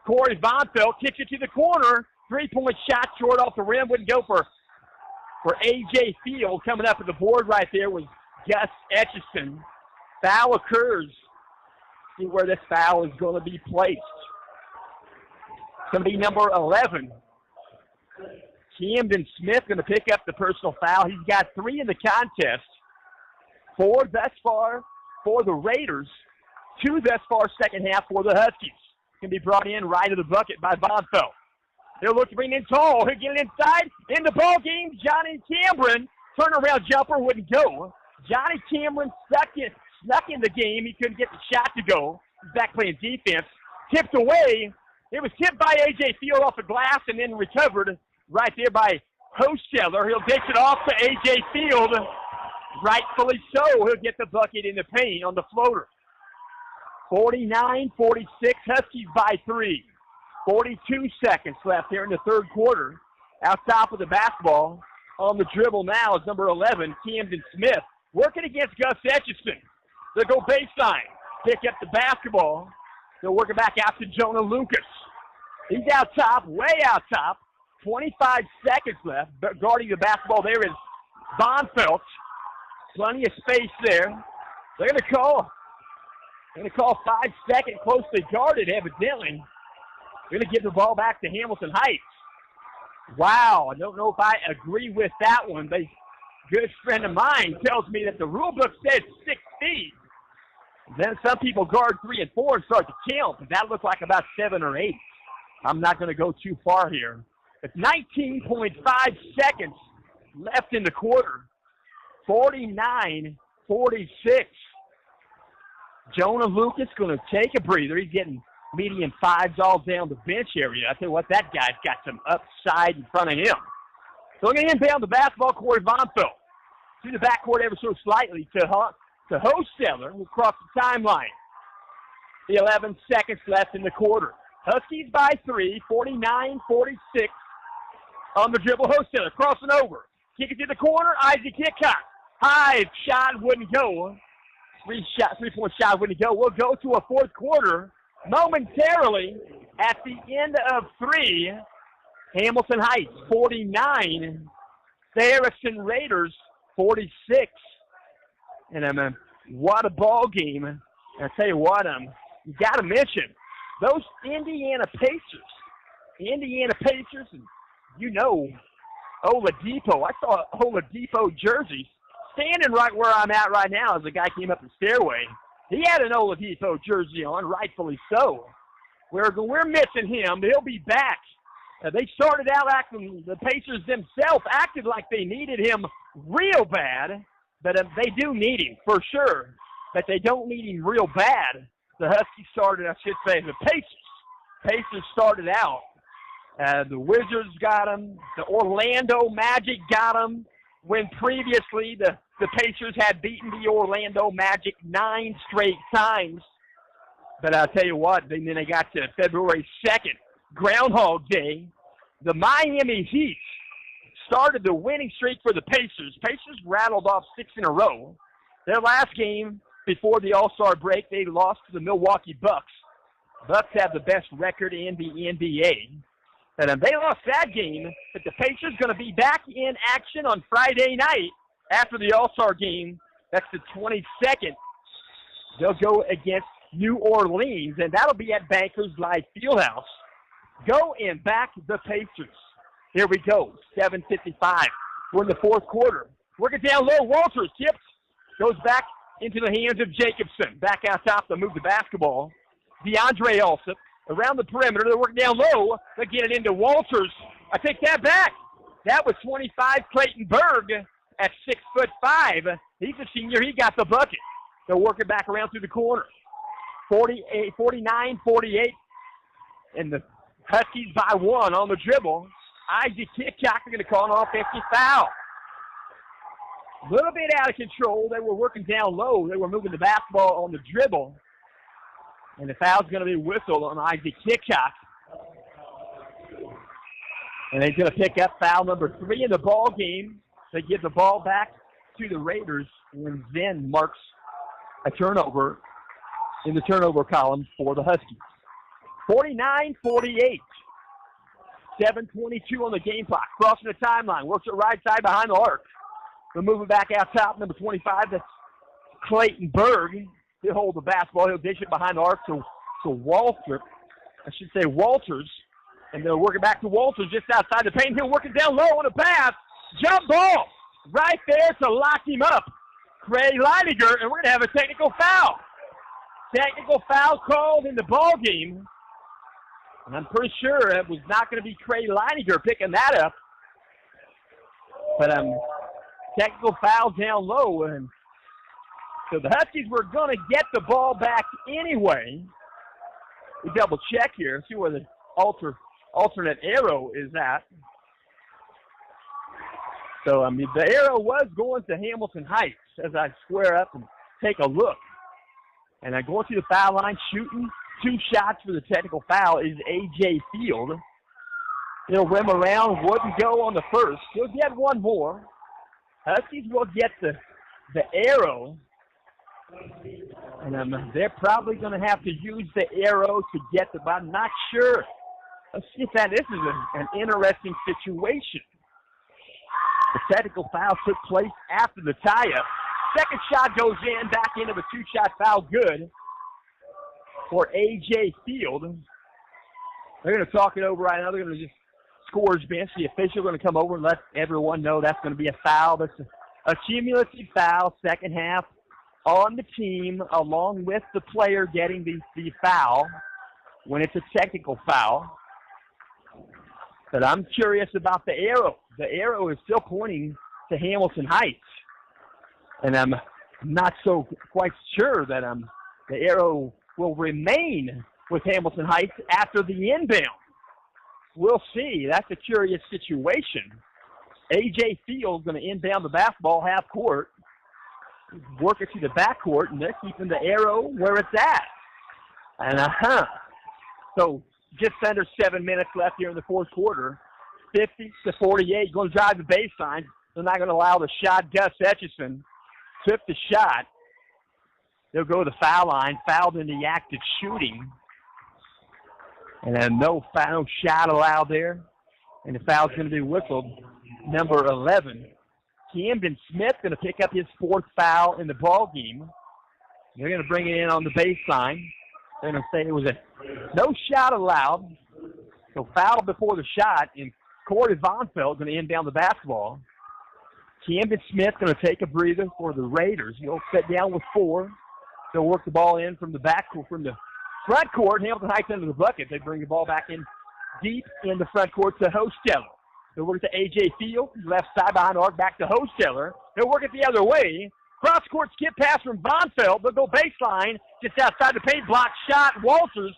Corey Vonfeld kicks it to the corner. 3-point shot short off the rim. Wouldn't go for A.J. Fields. Coming up at the board right there was Gus Etchison. Foul occurs. See where this foul is going to be placed. It's going to be number 11. Camden Smith going to pick up the personal foul. He's got 3 in the contest. 4 thus far for the Raiders. 2 thus far second half for the Huskies. Can be brought in right of the bucket by Vonfeld. They'll look to bring in Tall. He'll get it inside. In the ball game, Johnny Cameron. Turnaround jumper wouldn't go. Johnny Cameron snuck in the game. He couldn't get the shot to go. He's back playing defense. Tipped away. It was tipped by A.J. Field off the glass and then recovered right there by Hosteller. He'll dish it off to A.J. Field. Rightfully so. He'll get the bucket in the paint on the floater. 49-46, Huskies by 3. 42 seconds left here in the third quarter. Out top of the basketball. On the dribble now is number 11, Camden Smith. Working against Gus Etchison. They'll go baseline. Pick up the basketball. They'll work it back out to Jonah Lucas. He's out top, way out top. 25 seconds left. Guarding the basketball there is Vonfeld. Plenty of space there. They're going to call 5 seconds closely guarded, evidently. They're going to give the ball back to Hamilton Heights. Wow, I don't know if I agree with that one. But a good friend of mine tells me that the rule book says 6 feet. Then some people guard 3 and 4 and start to count, but that looked like about 7 or 8. I'm not going to go too far here. It's 19.5 seconds left in the quarter. 49-46. Jonah Lucas going to take a breather. He's getting medium 5s all down the bench area. I tell you what, that guy's got some upside in front of him. So we're going to inbound the basketball, Corey Vonfeld. To the backcourt ever so slightly to Hosteller, who crossed the timeline. 11 seconds left in the quarter. Huskies by 3, 49-46. On the dribble, Hosteller crossing over. Kick it to the corner, Isaac Hickok. High shot wouldn't go. 3-point shot wouldn't go. We'll go to a fourth quarter momentarily at the end of 3. Hamilton Heights 49. Garrison Raiders 46. And what a ball game. I tell you what, you got to mention those Indiana Pacers. And you know, Oladipo. I saw Oladipo jerseys standing right where I'm at right now as the guy came up the stairway. He had an Oladipo jersey on, rightfully so. We're missing him. He'll be back. They started out acting, the Pacers themselves acted like they needed him real bad, but they do need him for sure, but they don't need him real bad. The Huskies started, I should say, the Pacers started out. The Wizards got him. The Orlando Magic got him when previously the Pacers had beaten the Orlando Magic 9 straight times. But I'll tell you what, then they got to February 2nd, Groundhog Day. The Miami Heat started the winning streak for the Pacers. Pacers rattled off 6 in a row. Their last game before the All-Star break, they lost to the Milwaukee Bucks. Bucks have the best record in the NBA. And they lost that game, but the Pacers going to be back in action on Friday night after the All-Star game. That's the 22nd. They'll go against New Orleans, and that'll be at Bankers Life Fieldhouse. Go and back the Pacers. Here we go, 7:55. We're in the fourth quarter. Working down low, Walters tips, goes back into the hands of Jacobson. Back out top to move the basketball. DeAndre Alsop around the perimeter. They're working down low. They get it into Walters. I take that back. That was 25 Clayton Berg at 6'5". He's a senior. He got the bucket. They'll work it back around through the corner. 49-48. And the Huskies by 1 on the dribble. Isaac Hickok are going to call an offensive foul. A little bit out of control. They were working down low. They were moving the basketball on the dribble. And the foul's going to be whistled on Isaac Hickok. And they're going to pick up foul number 3 in the ball game. They give the ball back to the Raiders, and then marks a turnover in the turnover column for the Huskies. 49-48. 7:22 on the game clock. Crossing the timeline. Works it right side behind the arc. We'll move it back out top. Number 25, that's Clayton Berg. He'll hold the basketball. He'll dish it behind the arc to Walters. And they'll work it back to Walters just outside the paint. He'll work it down low on a pass. Jump ball right there to lock him up. Craig Leininger, and we're going to have a technical foul. Technical foul called in the ball game. And I'm pretty sure it was not going to be Craig Leininger picking that up. But technical foul down low. And so the Huskies were going to get the ball back anyway. We double check here, see where the alternate arrow is at. So, the arrow was going to Hamilton Heights as I square up and take a look. And I'm going to the foul line, shooting 2 shots for the technical foul is A.J. Field. He'll rim around, wouldn't go on the first. He'll get 1 more. Huskies will get the arrow. And they're probably going to have to use the arrow to get the ball. I'm not sure. Let's see if this is an interesting situation. The technical foul took place after the tie-up. Second shot goes in, back into a 2-shot foul, good for A.J. Field. They're going to talk it over right now. They're going to just scorer's bench. The official going to come over and let everyone know that's going to be a foul. That's a cumulative foul, second half on the team, along with the player getting the foul when it's a technical foul. But I'm curious about the arrow. The arrow is still pointing to Hamilton Heights. And I'm not so quite sure that the arrow will remain with Hamilton Heights after the inbound. We'll see. That's a curious situation. A.J. Field going to inbound the basketball half court, work it to the back court, and they're keeping the arrow where it's at. And so just under 7 minutes left here in the fourth quarter. 50-48, going to drive the baseline. They're not going to allow the shot. Gus Etchison took the shot. They'll go to the foul line, fouled in the act of shooting. And then no shot allowed there. And the foul's going to be whistled. Number 11, Camden Smith, going to pick up his 4th foul in the ball game. They're going to bring it in on the baseline. They're going to say it was no shot allowed. So foul before the shot, and Corey Von Feld going to inbound the basketball. Camden Smith going to take a breather for the Raiders. He'll sit down with 4. They'll work the ball in from the from the front court. Hamilton Heights under the bucket. They bring the ball back in deep in the front court to Hosteller. They'll work it to A.J. Field, left side behind the arc, back to Hosteller. They'll work it the other way. Cross-court skip pass from Von Feld. They'll go baseline, just outside the paint, block shot. Walters,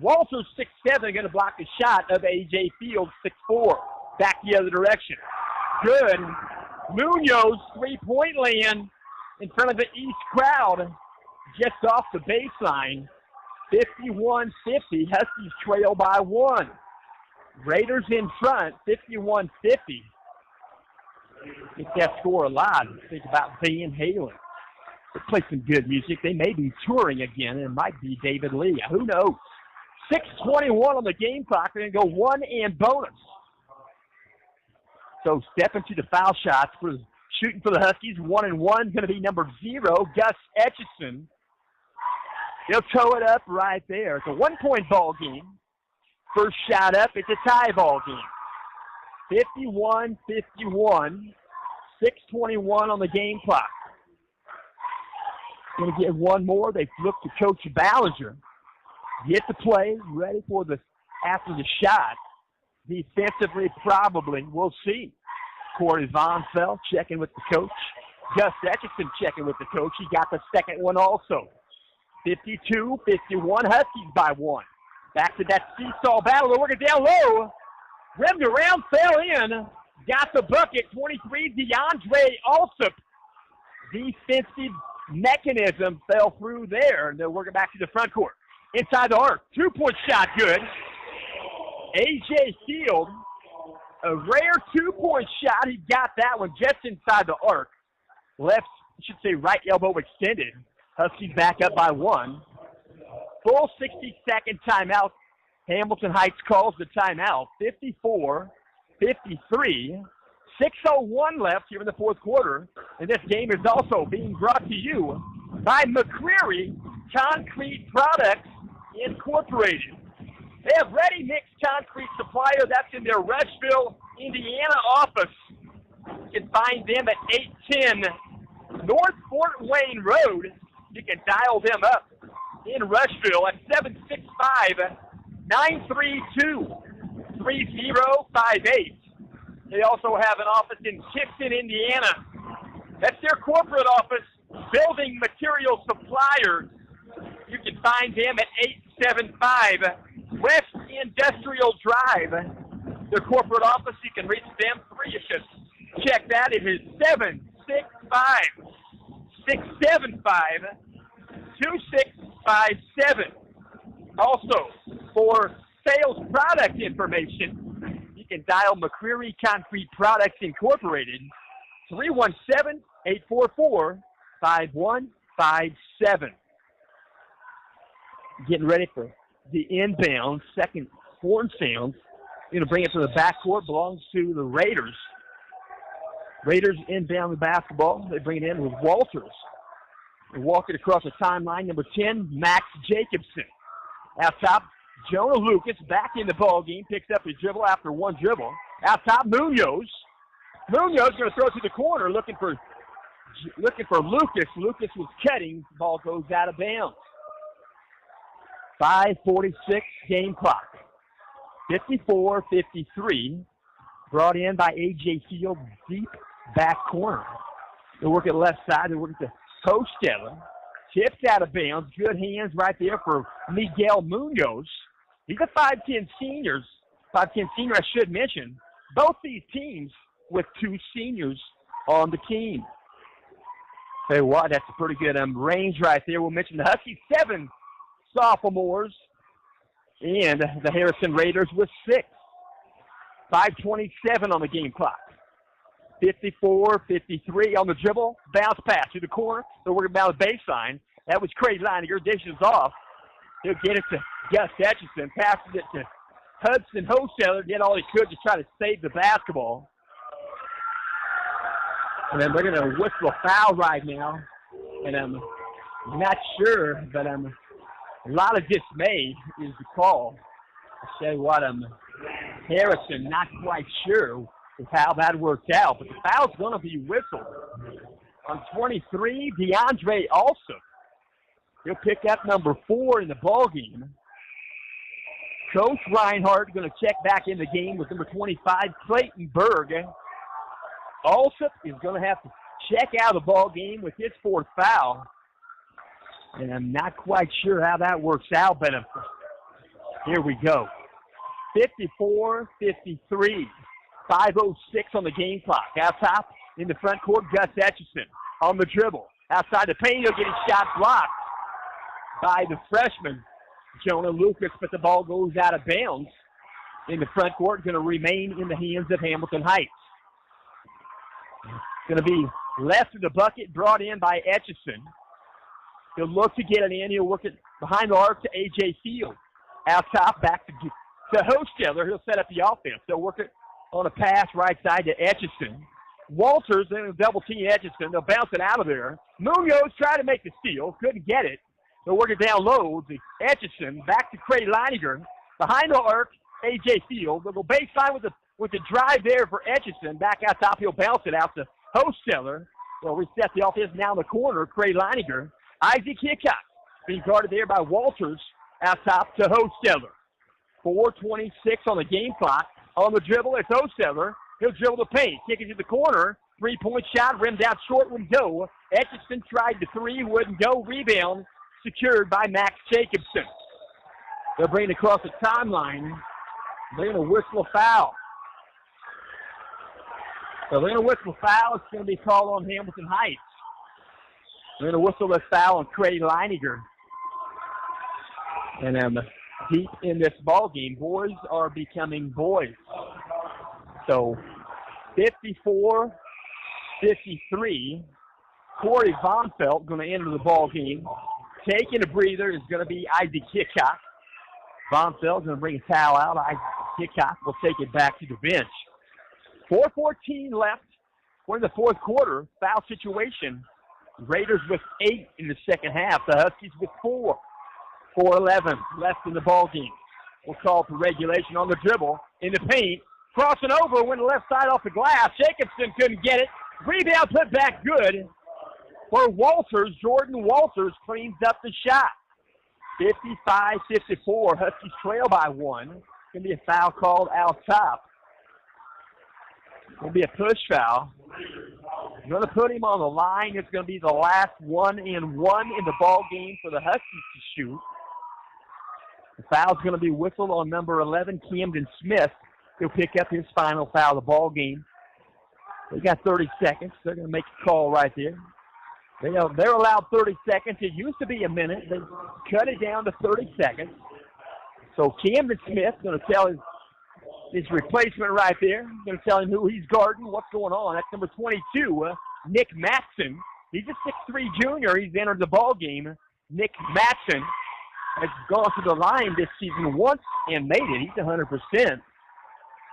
6'7", going to block the shot of A.J. Field, 6'4", back the other direction. Good. Munoz, 3-point land in front of the East crowd, just off the baseline. 51-50, Huskies trail by 1. Raiders in front, 51-50. Get that score alive. Think about Van Halen. They play some good music. They may be touring again. It might be David Lee. Who knows? 6:21 on the game clock. They're going to go 1 and bonus. So step into the foul shots for shooting for the Huskies. 1 and 1 going to be number 0, Gus Etchison. He'll toe it up right there. It's a 1-point ball game. First shot up, it's a tie ball game. 51-51, 6:21 on the game clock. Going to get 1 more. They look to Coach Ballinger. Get the play, ready for after the shot. Defensively, probably. We'll see. Corey Von Feld checking with the coach. Gus Etchison checking with the coach. He got the second one also. 52-51, Huskies by 1. Back to that seesaw battle. They're working down low. Rimmed around, fell in. Got the bucket. 23, DeAndre Alsop. Defensive mechanism fell through there. And they're working back to the front court. Inside the arc. 2-point shot, good. A.J. Field, a rare 2-point shot. He got that one just inside the arc. Left, I should say right elbow extended. Huskies back up by 1. Full 60-second timeout. Hamilton Heights calls the timeout. 54-53. 6:01 left here in the fourth quarter. And this game is also being brought to you by McCreary Concrete Products Incorporated. They have ready-mix concrete supplier. That's in their Rushville, Indiana office. You can find them at 810 North Fort Wayne Road. You can dial them up in Rushville at 765-932-3058. They also have an office in Tipton, Indiana. That's their corporate office, Building Material Suppliers. You can find them at 875 West Industrial Drive. Their corporate office, you can reach them free. You should check that. It is 765-675-2657. Also, for sales product information, you can dial McCreary Concrete Products Incorporated, 317-844-5157. Getting ready for the inbound, second horn sounds. Going to bring it to the backcourt, belongs to the Raiders. Raiders inbound the basketball. They bring it in with Walters. They walk it across the timeline. Number 10, Max Jacobson. Out top, Jonah Lucas back in the ball game. Picks up his dribble after one dribble. Out top, Munoz. Munoz going to throw it to the corner, looking for Lucas. Lucas was cutting. Ball goes out of bounds. 5:46 game clock. 54-53. Brought in by A.J. Field, deep back corner. They work at left side. They work at the Hosteller. Tipped out of bounds. Good hands right there for Miguel Munoz. He's a 5'10 senior. 5'10 senior, I should mention. Both these teams with two seniors on the team. Tell you what, that's a pretty good range right there. We'll mention the Huskies, 7 sophomores, and the Harrison Raiders with 6. 5:27 on the game clock. 54-53 on the dribble. Bounce pass to the corner. They're working about the baseline. That was Craig Leininger. Dishes off. He'll get it to Gus Etchison. Passes it to Hudson Hosteller. Did all he could to try to save the basketball. And then they're going to whistle a foul right now. And I'm not sure, but a lot of dismay is the call. I tell you what, Harrison, not quite sure of how that worked out, but the foul's going to be whistled. On 23, DeAndre Alsop. He'll pick up number 4 in the ball game. Coach Reinhardt going to check back in the game with number 25, Clayton Berg. Alsop is going to have to check out of the ball game with his 4th foul. And I'm not quite sure how that works out, but here we go. 54-53. 5:06 on the game clock. Out top in the front court, Gus Etchison on the dribble. Outside the paint, he'll get his shot blocked by the freshman, Jonah Lucas, but the ball goes out of bounds in the front court, going to remain in the hands of Hamilton Heights. Going to be left of the bucket, brought in by Etchison. He'll look to get it in. He'll work it behind the arc to A.J. Field. Out top, back to Hosteller. He'll set up the offense. They'll work it on a pass right side to Etchison. Walters, they're going to double team Etchison. They'll bounce it out of there. Munoz tried to make the steal. Couldn't get it. They'll work it down low to Etchison. Back to Craig Leininger. Behind the arc, A.J. Field. They'll go baseline with the drive there for Etchison. Back out top, he'll bounce it out to Hosteller. They'll reset the offense now in the corner. Craig Leininger. Isaac Hickok being guarded there by Walters. Out top to Hosteller. 4:26 on the game clock. On the dribble, it's Hosteller. He'll dribble the paint. Kick it to the corner. 3-point shot. Rimmed out short. Wouldn't go. Etchison tried the 3. Wouldn't go. Rebound secured by Max Jacobson. They'll bring it across the timeline. They're going to whistle a foul. So they're going to whistle a foul. It's going to be called on Hamilton Heights. They're going to whistle a foul on Craig Leininger. And deep in this ball game, boys are becoming boys. So 54-53. Corey Von Felt going to enter the ball game. Taking a breather is going to be Isaac Hickok. Von Felt going to bring a towel out. Isaac Hickok will take it back to the bench. 4:14 left. We're in the fourth quarter. Foul situation. Raiders with 8 in the second half. The Huskies with 4. 4:11 left in the ball game. We'll call for regulation on the dribble. In the paint. Crossing over, went the left side off the glass. Jacobson couldn't get it. Rebound put back good for Walters. Jordan Walters cleans up the shot. 55-54. Huskies trail by 1. Going to be a foul called out top. Going to be a push foul. Going to put him on the line. It's going to be the last 1-and-1 in the ball game for the Huskies to shoot. The foul's going to be whistled on number 11, Camden Smith. He'll pick up his final foul of the ball game. They got 30 seconds. They're going to make a call right there. They're allowed 30 seconds. It used to be a minute. They cut it down to 30 seconds. So Camden Smith going to tell his replacement right there. Going to tell him who he's guarding, what's going on. That's number 22, Nick Matson. He's a 6'3 junior. He's entered the ball game. Nick Matson has gone to the line this season once and made it. He's 100%.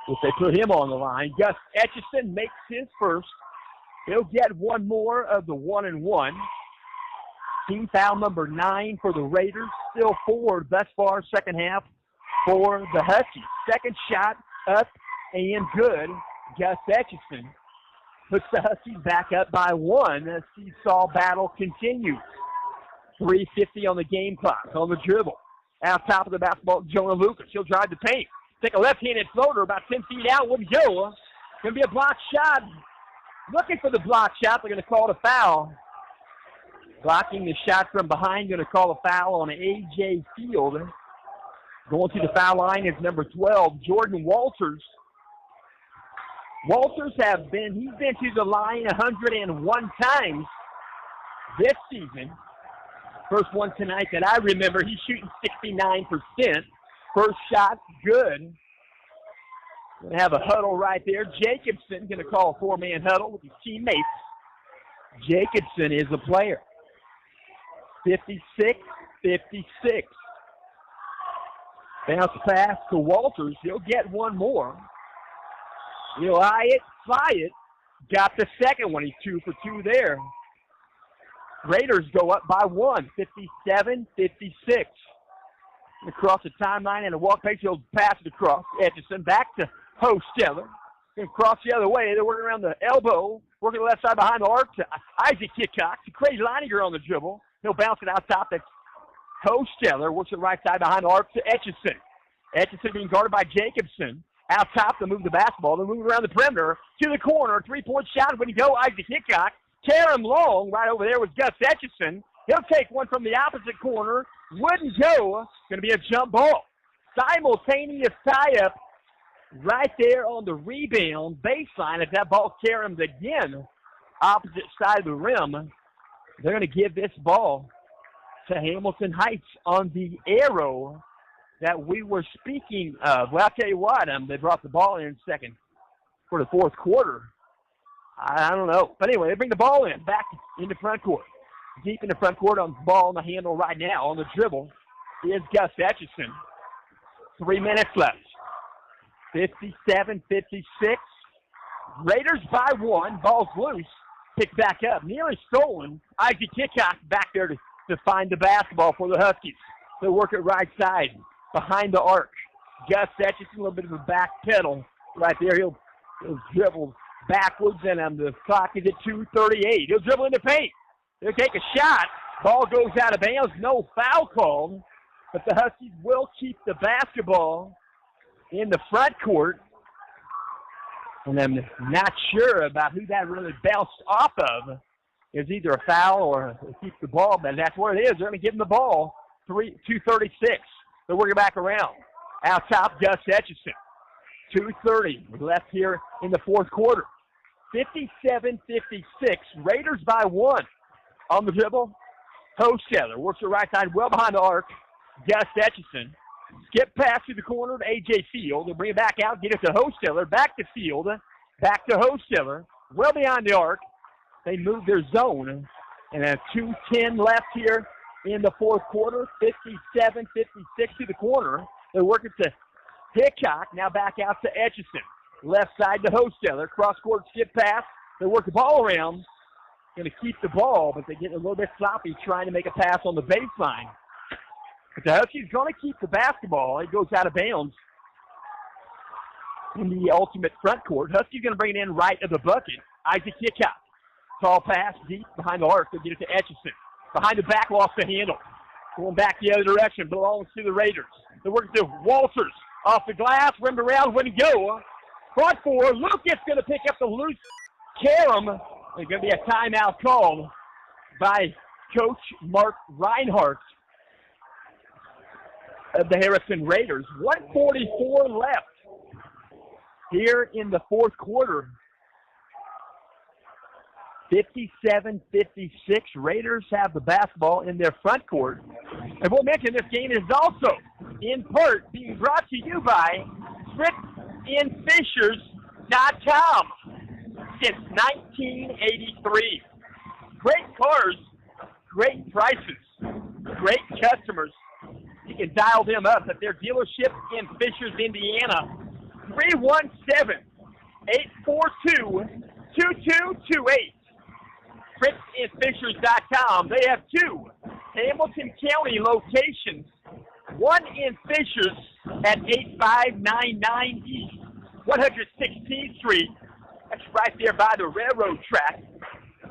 If they put him on the line, Gus Etchison makes his first. He'll get one more of the 1-and-1. Team foul number 9 for the Raiders. Still 4 thus far, second half for the Huskies. Second shot up and good. Gus Etchison puts the Huskies back up by 1. The seesaw battle continues. 3:50 on the game clock. On the dribble. Out top of the basketball, Jonah Lucas. He'll drive the paint. Take a left-handed floater about 10 feet out. Wouldn't go. Going to be a block shot. Looking for the block shot. They're going to call it a foul. Blocking the shot from behind. Going to call a foul on A.J. Field. Going to the foul line is number 12, Jordan Walters. Walters he's been to the line 101 times this season. First one tonight that I remember, he's shooting 69%. First shot, good. Going to have a huddle right there. Jacobson going to call a 4-man huddle with his teammates. Jacobson is a player. 56-56. Bounce pass to Walters. He'll get one more. He'll eye it, fly it. Got the second one. He's 2 for 2 there. Raiders go up by 1, 57-56. Across the timeline and a walk pace. He'll pass it across. Etchison back to Hosteller. Going to cross the other way. They're working around the elbow. Working the left side behind the arc to Isaac Hickok. To Craig Leininger on the dribble. He'll bounce it out top. That's Hosteller. Works it right side behind the arc to Etchison. Etchison being guarded by Jacobson. Out top to move the basketball. They're moving around the perimeter to the corner. 3-point shot. When you go, Isaac Hickok. Karen Long right over there with Gus Etchison. He'll take one from the opposite corner. Wouldn't go. Going to be a jump ball. Simultaneous tie-up right there on the rebound baseline. If that ball carries again, opposite side of the rim, they're going to give this ball to Hamilton Heights on the arrow that we were speaking of. Well, I'll tell you what, they brought the ball in second for the fourth quarter. I don't know. But anyway, they bring the ball in, back in the front court. Deep in the front court on the ball on the handle right now. On the dribble is Gus Etchison. 3 minutes left. 57-56. Raiders by 1. Ball's loose. Picked back up. Nearly stolen. Isaac Hickok back there to find the basketball for the Huskies. They'll work it right side. Behind the arc. Gus Etchison, a little bit of a back pedal right there. He'll dribble backwards, and the clock is at 2:38. He'll dribble in the paint. He'll take a shot. Ball goes out of bounds. No foul called, but the Huskies will keep the basketball in the front court. And I'm not sure about who that really bounced off of. It's either a foul or keep the ball, but that's where it is. They're going to give them the ball. 2:36. They're working back around. Out top, Gus Etchison. 2:30 left here in the fourth quarter. 57-56. Raiders by 1. On the dribble, Hosteller works the right side well behind the arc. Gus Etchison. Skip pass to the corner to A.J. Field. They'll bring it back out, get it to Hosteller. Back to Field. Back to Hosteller. Well behind the arc. They move their zone. And 2:10 left here in the fourth quarter. 57-56 to the corner. They're working to Hickok. Now back out to Etchison. Left side to Hosteller. Cross-court skip pass. They work the ball around. Going to keep the ball, but they get a little bit sloppy trying to make a pass on the baseline. But the Huskies going to keep the basketball. It goes out of bounds in the ultimate front court. Huskies going to bring it in right of the bucket. Isaac Hickok. Tall pass deep behind the arc. They'll get it to Etchison. Behind the back, lost the handle. Going back the other direction, belongs to the Raiders. They're working to Walters. Off the glass, rimmed around, wouldn't go. Front four, Lucas going to pick up the loose carom. There's going to be a timeout called by Coach Mark Reinhardt of the Harrison Raiders. 1:44 left here in the fourth quarter. 57-56. Raiders have the basketball in their front court. And we'll mention this game is also, in part, being brought to you by FritzInFishers.com since 1983. Great cars, great prices, great customers. You can dial them up at their dealership in Fishers, Indiana. 317-842-2228. FritzInFishers.com. They have 2 Hamilton County locations. One in Fishers at 8599 East 116th Street. That's right there by the railroad track.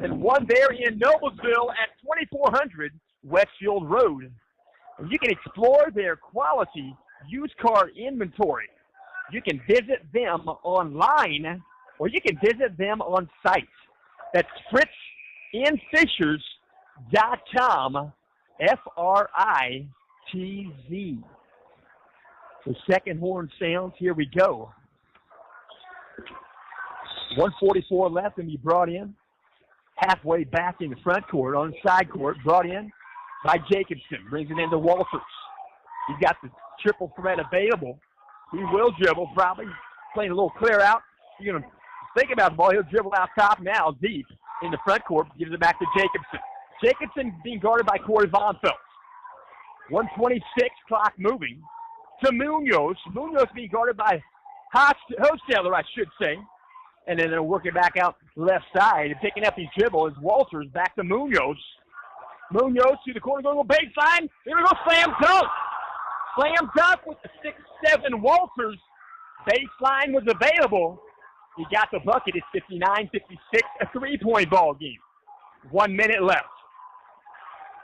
And one there in Noblesville at 2400 Westfield Road. And you can explore their quality used car inventory. You can visit them online or you can visit them on site. That's FritzInFishers.com. FRITZ. The second horn sounds. Here we go. 1:44 left and be brought in. Halfway back in the front court, on the side court, brought in by Jacobson. Brings it into Walters. He's got the triple threat available. He will dribble, probably playing a little clear out. You're going to think about the ball. He'll dribble out top now, deep in the front court. Gives it back to Jacobson. Jacobson being guarded by Corey Von Felt. 1:26, clock moving to Munoz. Munoz being guarded by Hosteller, I should say. And then they're working back out left side. And picking up his dribble is Walters back to Munoz. Munoz to the corner, going to go baseline. Here we go, slam dunk. Slam dunk with the 6'7" Walters. Baseline was available. He got the bucket. It's 59-56, a three-point ball game. 1 minute left.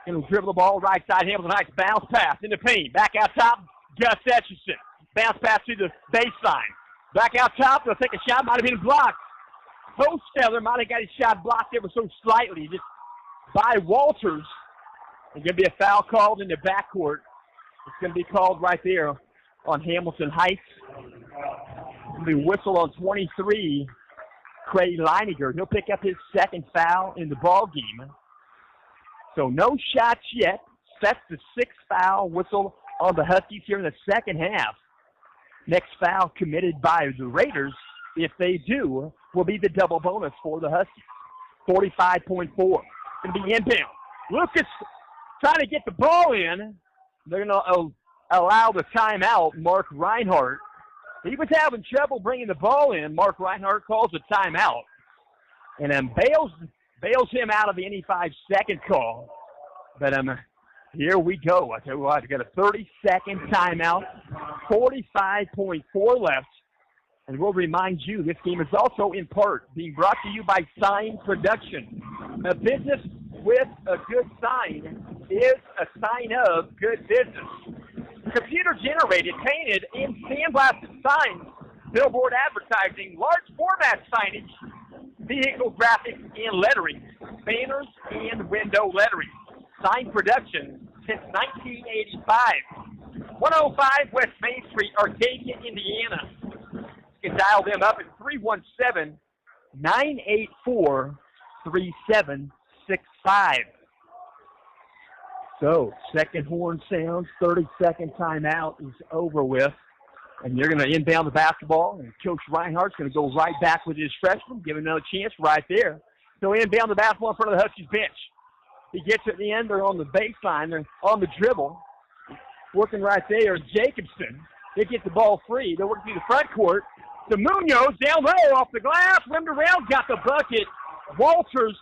Going to dribble the ball right side. Hamilton Heights bounce pass in the paint. Back out top, Gus Etchison. Bounce pass to the baseline. Back out top. They'll take a shot. Might have been blocked. Hosteller might have got his shot blocked ever so slightly. Just by Walters. There's going to be a foul called in the backcourt. It's going to be called right there on Hamilton Heights. It'll be whistle on 23, Craig Leininger. He'll pick up his second foul in the ball game. So no shots yet. Sets the sixth foul whistle on the Huskies here in the second half. Next foul committed by the Raiders, if they do, will be the double bonus for the Huskies. 45.4. Going to be inbound. Lucas trying to get the ball in. They're going to allow the timeout. Mark Reinhardt. He was having trouble bringing the ball in. Mark Reinhardt calls a timeout. And then bails him out of the any 5-second call. But here we go. I tell you what, I got a 30-second timeout. 45.4 left. And we'll remind you, this game is also in part being brought to you by Sign Production. A business with a good sign is a sign of good business. Computer-generated, painted, and sandblasted signs, billboard advertising, large format signage, vehicle graphics and lettering, banners and window lettering. Sign Production since 1985. 105 West Main Street, Arcadia, Indiana. You can dial them up at 317-984-3765. So, second horn sounds, 30-second timeout is over with. And they're going to inbound the basketball, and Coach Reinhardt's going to go right back with his freshman, give him another chance right there. So inbound the basketball in front of the Huskies bench. He gets at the end, they're on the baseline, they're on the dribble. Working right there, Jacobson. They get the ball free. They're working through the front court. To Munoz, down low, off the glass, rimmed around, got the bucket. Walters,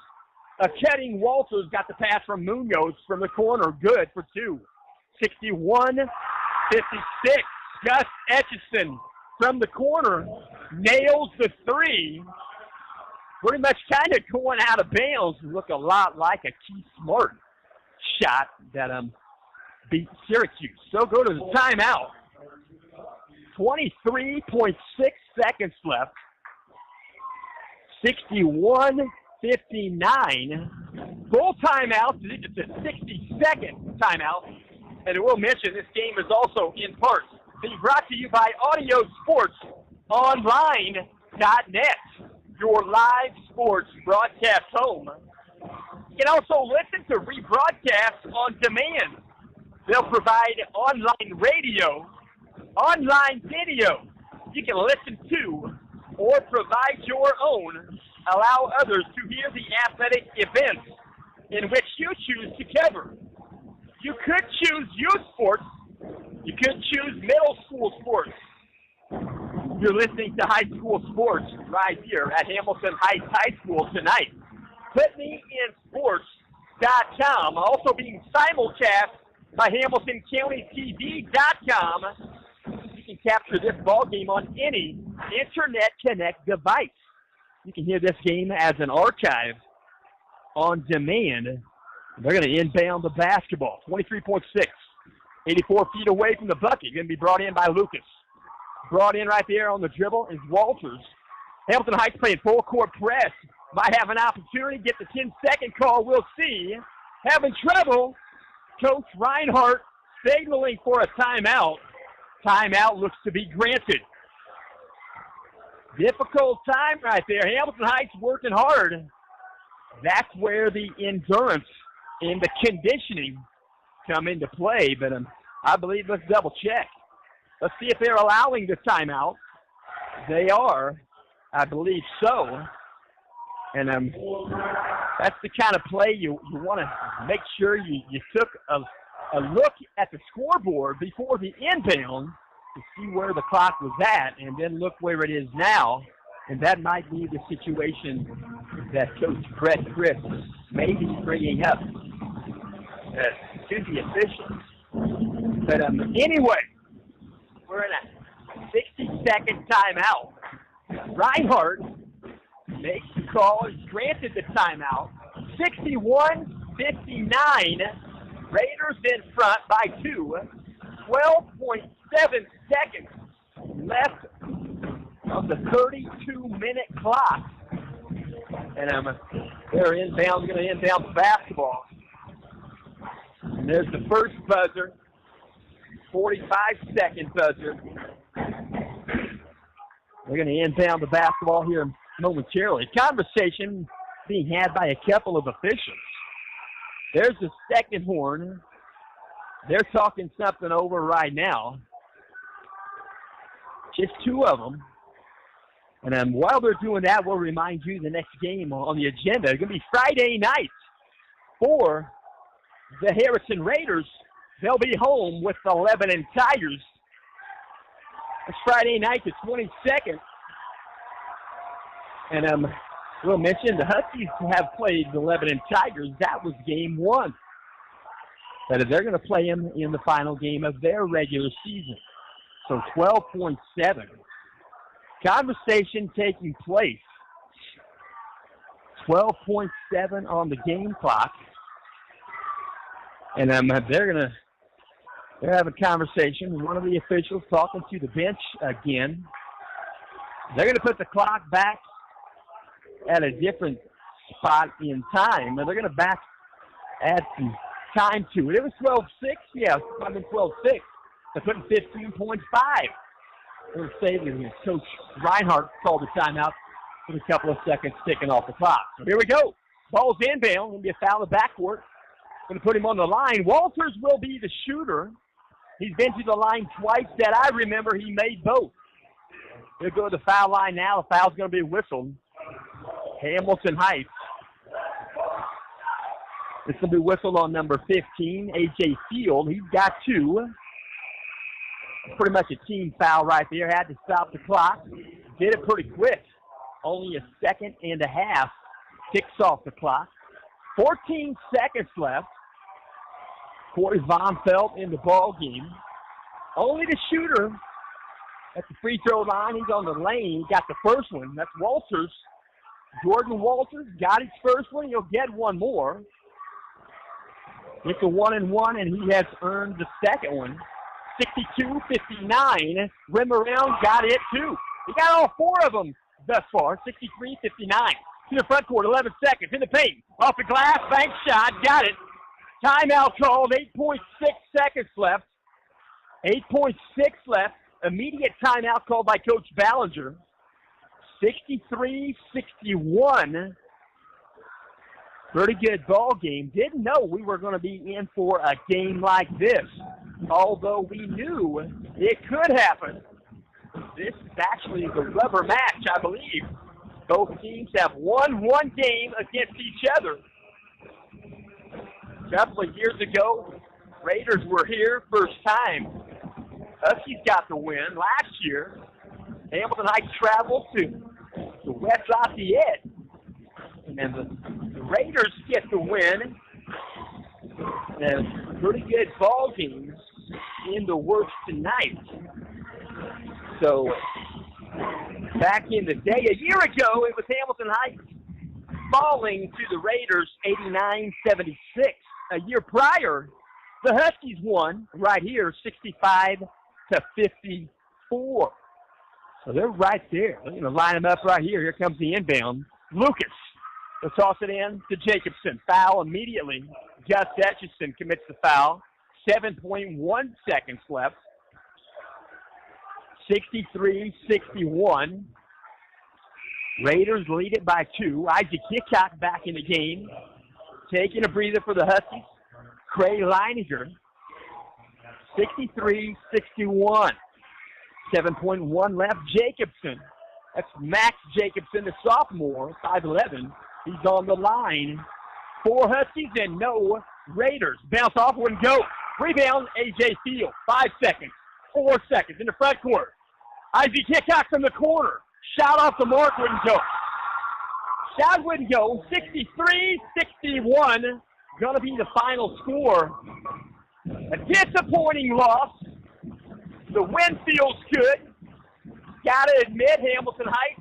Ketting Walters got the pass from Munoz from the corner, good for two. 61-56. Gus Etchison from the corner nails the three. Pretty much kind of going out of bounds. Look a lot like a Keith Smart shot that beat Syracuse. So go to the timeout. 23.6 seconds left. 61-59. Full timeout. It's a 60-second timeout. And I will mention this game is also in part being brought to you by AudioSportsOnline.net, your live sports broadcast home. You can also listen to rebroadcasts on demand. They'll provide online radio, online video you can listen to or provide your own. Allow others to hear the athletic events in which you choose to cover. You could choose youth sports. You could choose middle school sports. You're listening to high school sports right here at Hamilton Heights High School tonight. PutMeInSports.com, also being simulcast by HamiltonCountyTV.com. You can capture this ball game on any Internet Connect device. You can hear this game as an archive on demand. They're going to inbound the basketball. 23.6. 84 feet away from the bucket. Going to be brought in by Lucas. Brought in right there on the dribble is Walters. Hamilton Heights playing full court press. Might have an opportunity. Get the 10-second call. We'll see. Having trouble. Coach Reinhardt signaling for a timeout. Timeout looks to be granted. Difficult time right there. Hamilton Heights working hard. That's where the endurance and the conditioning come into play, but I believe let's double check. Let's see if they're allowing the timeout. They are, I believe so. And that's the kind of play you want to make sure you took a look at the scoreboard before the inbound to see where the clock was at, and then look where it is now. And that might be the situation that Coach Brett Chris may be bringing up to the officials. But anyway, we're in a 60-second timeout. Reinhardt makes the call, is granted the timeout. 61-59. Raiders in front by 2. 12.7 seconds left of the 32-minute clock. And they're inbound, going to inbound the basketball. And there's the first buzzer, 45-second buzzer. We're going to inbound the basketball here momentarily. Conversation being had by a couple of officials. There's the second horn. They're talking something over right now. Just two of them. And while they're doing that, we'll remind you the next game on the agenda is going to be Friday night for the Harrison Raiders. They'll be home with the Lebanon Tigers. It's Friday night, the 22nd. And we'll mention the Huskies have played the Lebanon Tigers. That was game 1. But they're going to play them in the final game of their regular season. So 12.7. Conversation taking place. 12.7 on the game clock. And they're having a conversation. One of the officials talking to the bench again. They're going to put the clock back at a different spot in time. And they're going to add some time to it. It was 12-6. Yeah, 12-6. They're putting 15.5. We're saving Coach Reinhardt called the timeout with a couple of seconds ticking off the clock. So here we go. Ball's inbound. Going to be a foul in the backcourt. Going to put him on the line. Walters will be the shooter. He's been to the line twice that I remember. He made both. He'll go to the foul line now. The foul's going to be whistled. Hamilton Heights. This will be whistled on number 15, A.J. Field. He's got 2. Pretty much a team foul right there. Had to stop the clock. Did it pretty quick. Only a second and a half ticks off the clock. 14 seconds left. Corey Von Felt in the ball game. Only the shooter at the free throw line. He's on the lane. He got the first one. That's Walters. Jordan Walters got his first one. He'll get one more. It's a 1-and-1, and he has earned the second one. 62-59. Rim around, got it too. He got all 4 of them thus far. 63-59. To the front court, 11 seconds in the paint. Off the glass, bank shot, got it. Timeout called, 8.6 seconds left. 8.6 left. Immediate timeout called by Coach Ballinger. 63-61. Pretty good ball game. Didn't know we were going to be in for a game like this, although we knew it could happen. This is actually the rubber match, I believe. Both teams have won one game against each other. A couple of years ago, Raiders were here first time. Huskies got the win last year. Hamilton Heights traveled to West Lafayette. And then the Raiders get the win. And pretty good ball games in the works tonight. So, back in the day, a year ago, it was Hamilton Heights falling to the Raiders 89-76. A year prior, the Huskies won right here 65-54. So they're right there. They're going to line them up right here. Here comes the inbound. Lucas will toss it in to Jacobson. Foul immediately. Gus Etchison commits the foul. 7.1 seconds left. 63-61. Raiders lead it by 2. Isaac Hickok back in the game. Taking a breather for the Huskies. Cray Leininger. 63-61. 7.1 left. Jacobson. That's Max Jacobson, the sophomore, 5'11". He's on the line. 4 Huskies and no Raiders. Bounce off, wouldn't go. Rebound, A.J. Field. 5 seconds. 4 seconds in the front court. Isaac Hickok from the corner. Shot off the mark, wouldn't go. Shot wouldn't go. 63-61. Going to be the final score. A disappointing loss. The win feels good. Got to admit, Hamilton Heights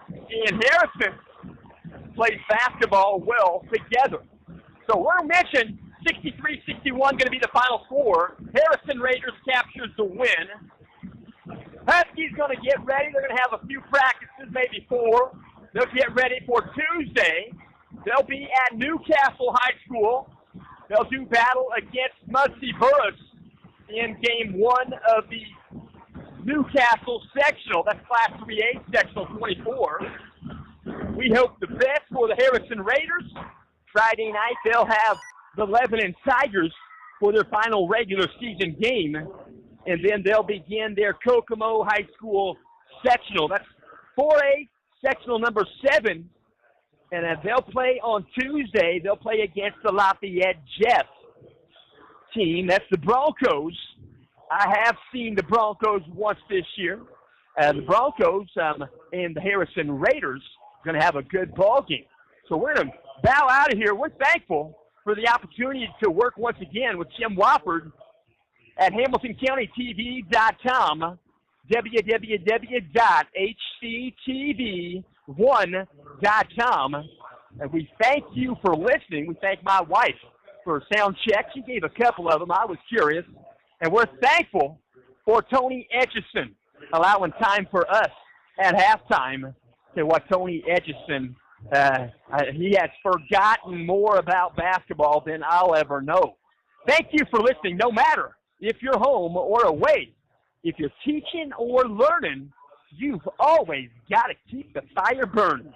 and Harrison plays basketball well together. So we're mentioned 63-61 going to be the final score. Harrison Raiders captures the win. Huskies going to get ready. They're going to have a few practices, maybe 4. They'll get ready for Tuesday. They'll be at Newcastle High School. They'll do battle against Muncie Burris in game 1 of the Newcastle sectional. That's Class 3A sectional 24. We hope the best for the Harrison Raiders. Friday night, they'll have the Lebanon Tigers for their final regular season game. And then they'll begin their Kokomo High School sectional. That's 4A sectional number 7. And they'll play on Tuesday. They'll play against the Lafayette Jets team. That's the Broncos. I have seen the Broncos once this year. The Broncos and the Harrison Raiders are going to have a good ball game. So we're going to bow out of here. We're thankful for the opportunity to work once again with Jim Wofford at HamiltonCountyTV.com, www.hctv1.com. And we thank you for listening. We thank my wife for sound check. She gave a couple of them. I was curious. And we're thankful for Tony Etchison allowing time for us at halftime to what Tony Etchison, he has forgotten more about basketball than I'll ever know. Thank you for listening, no matter if you're home or away, if you're teaching or learning, you've always got to keep the fire burning.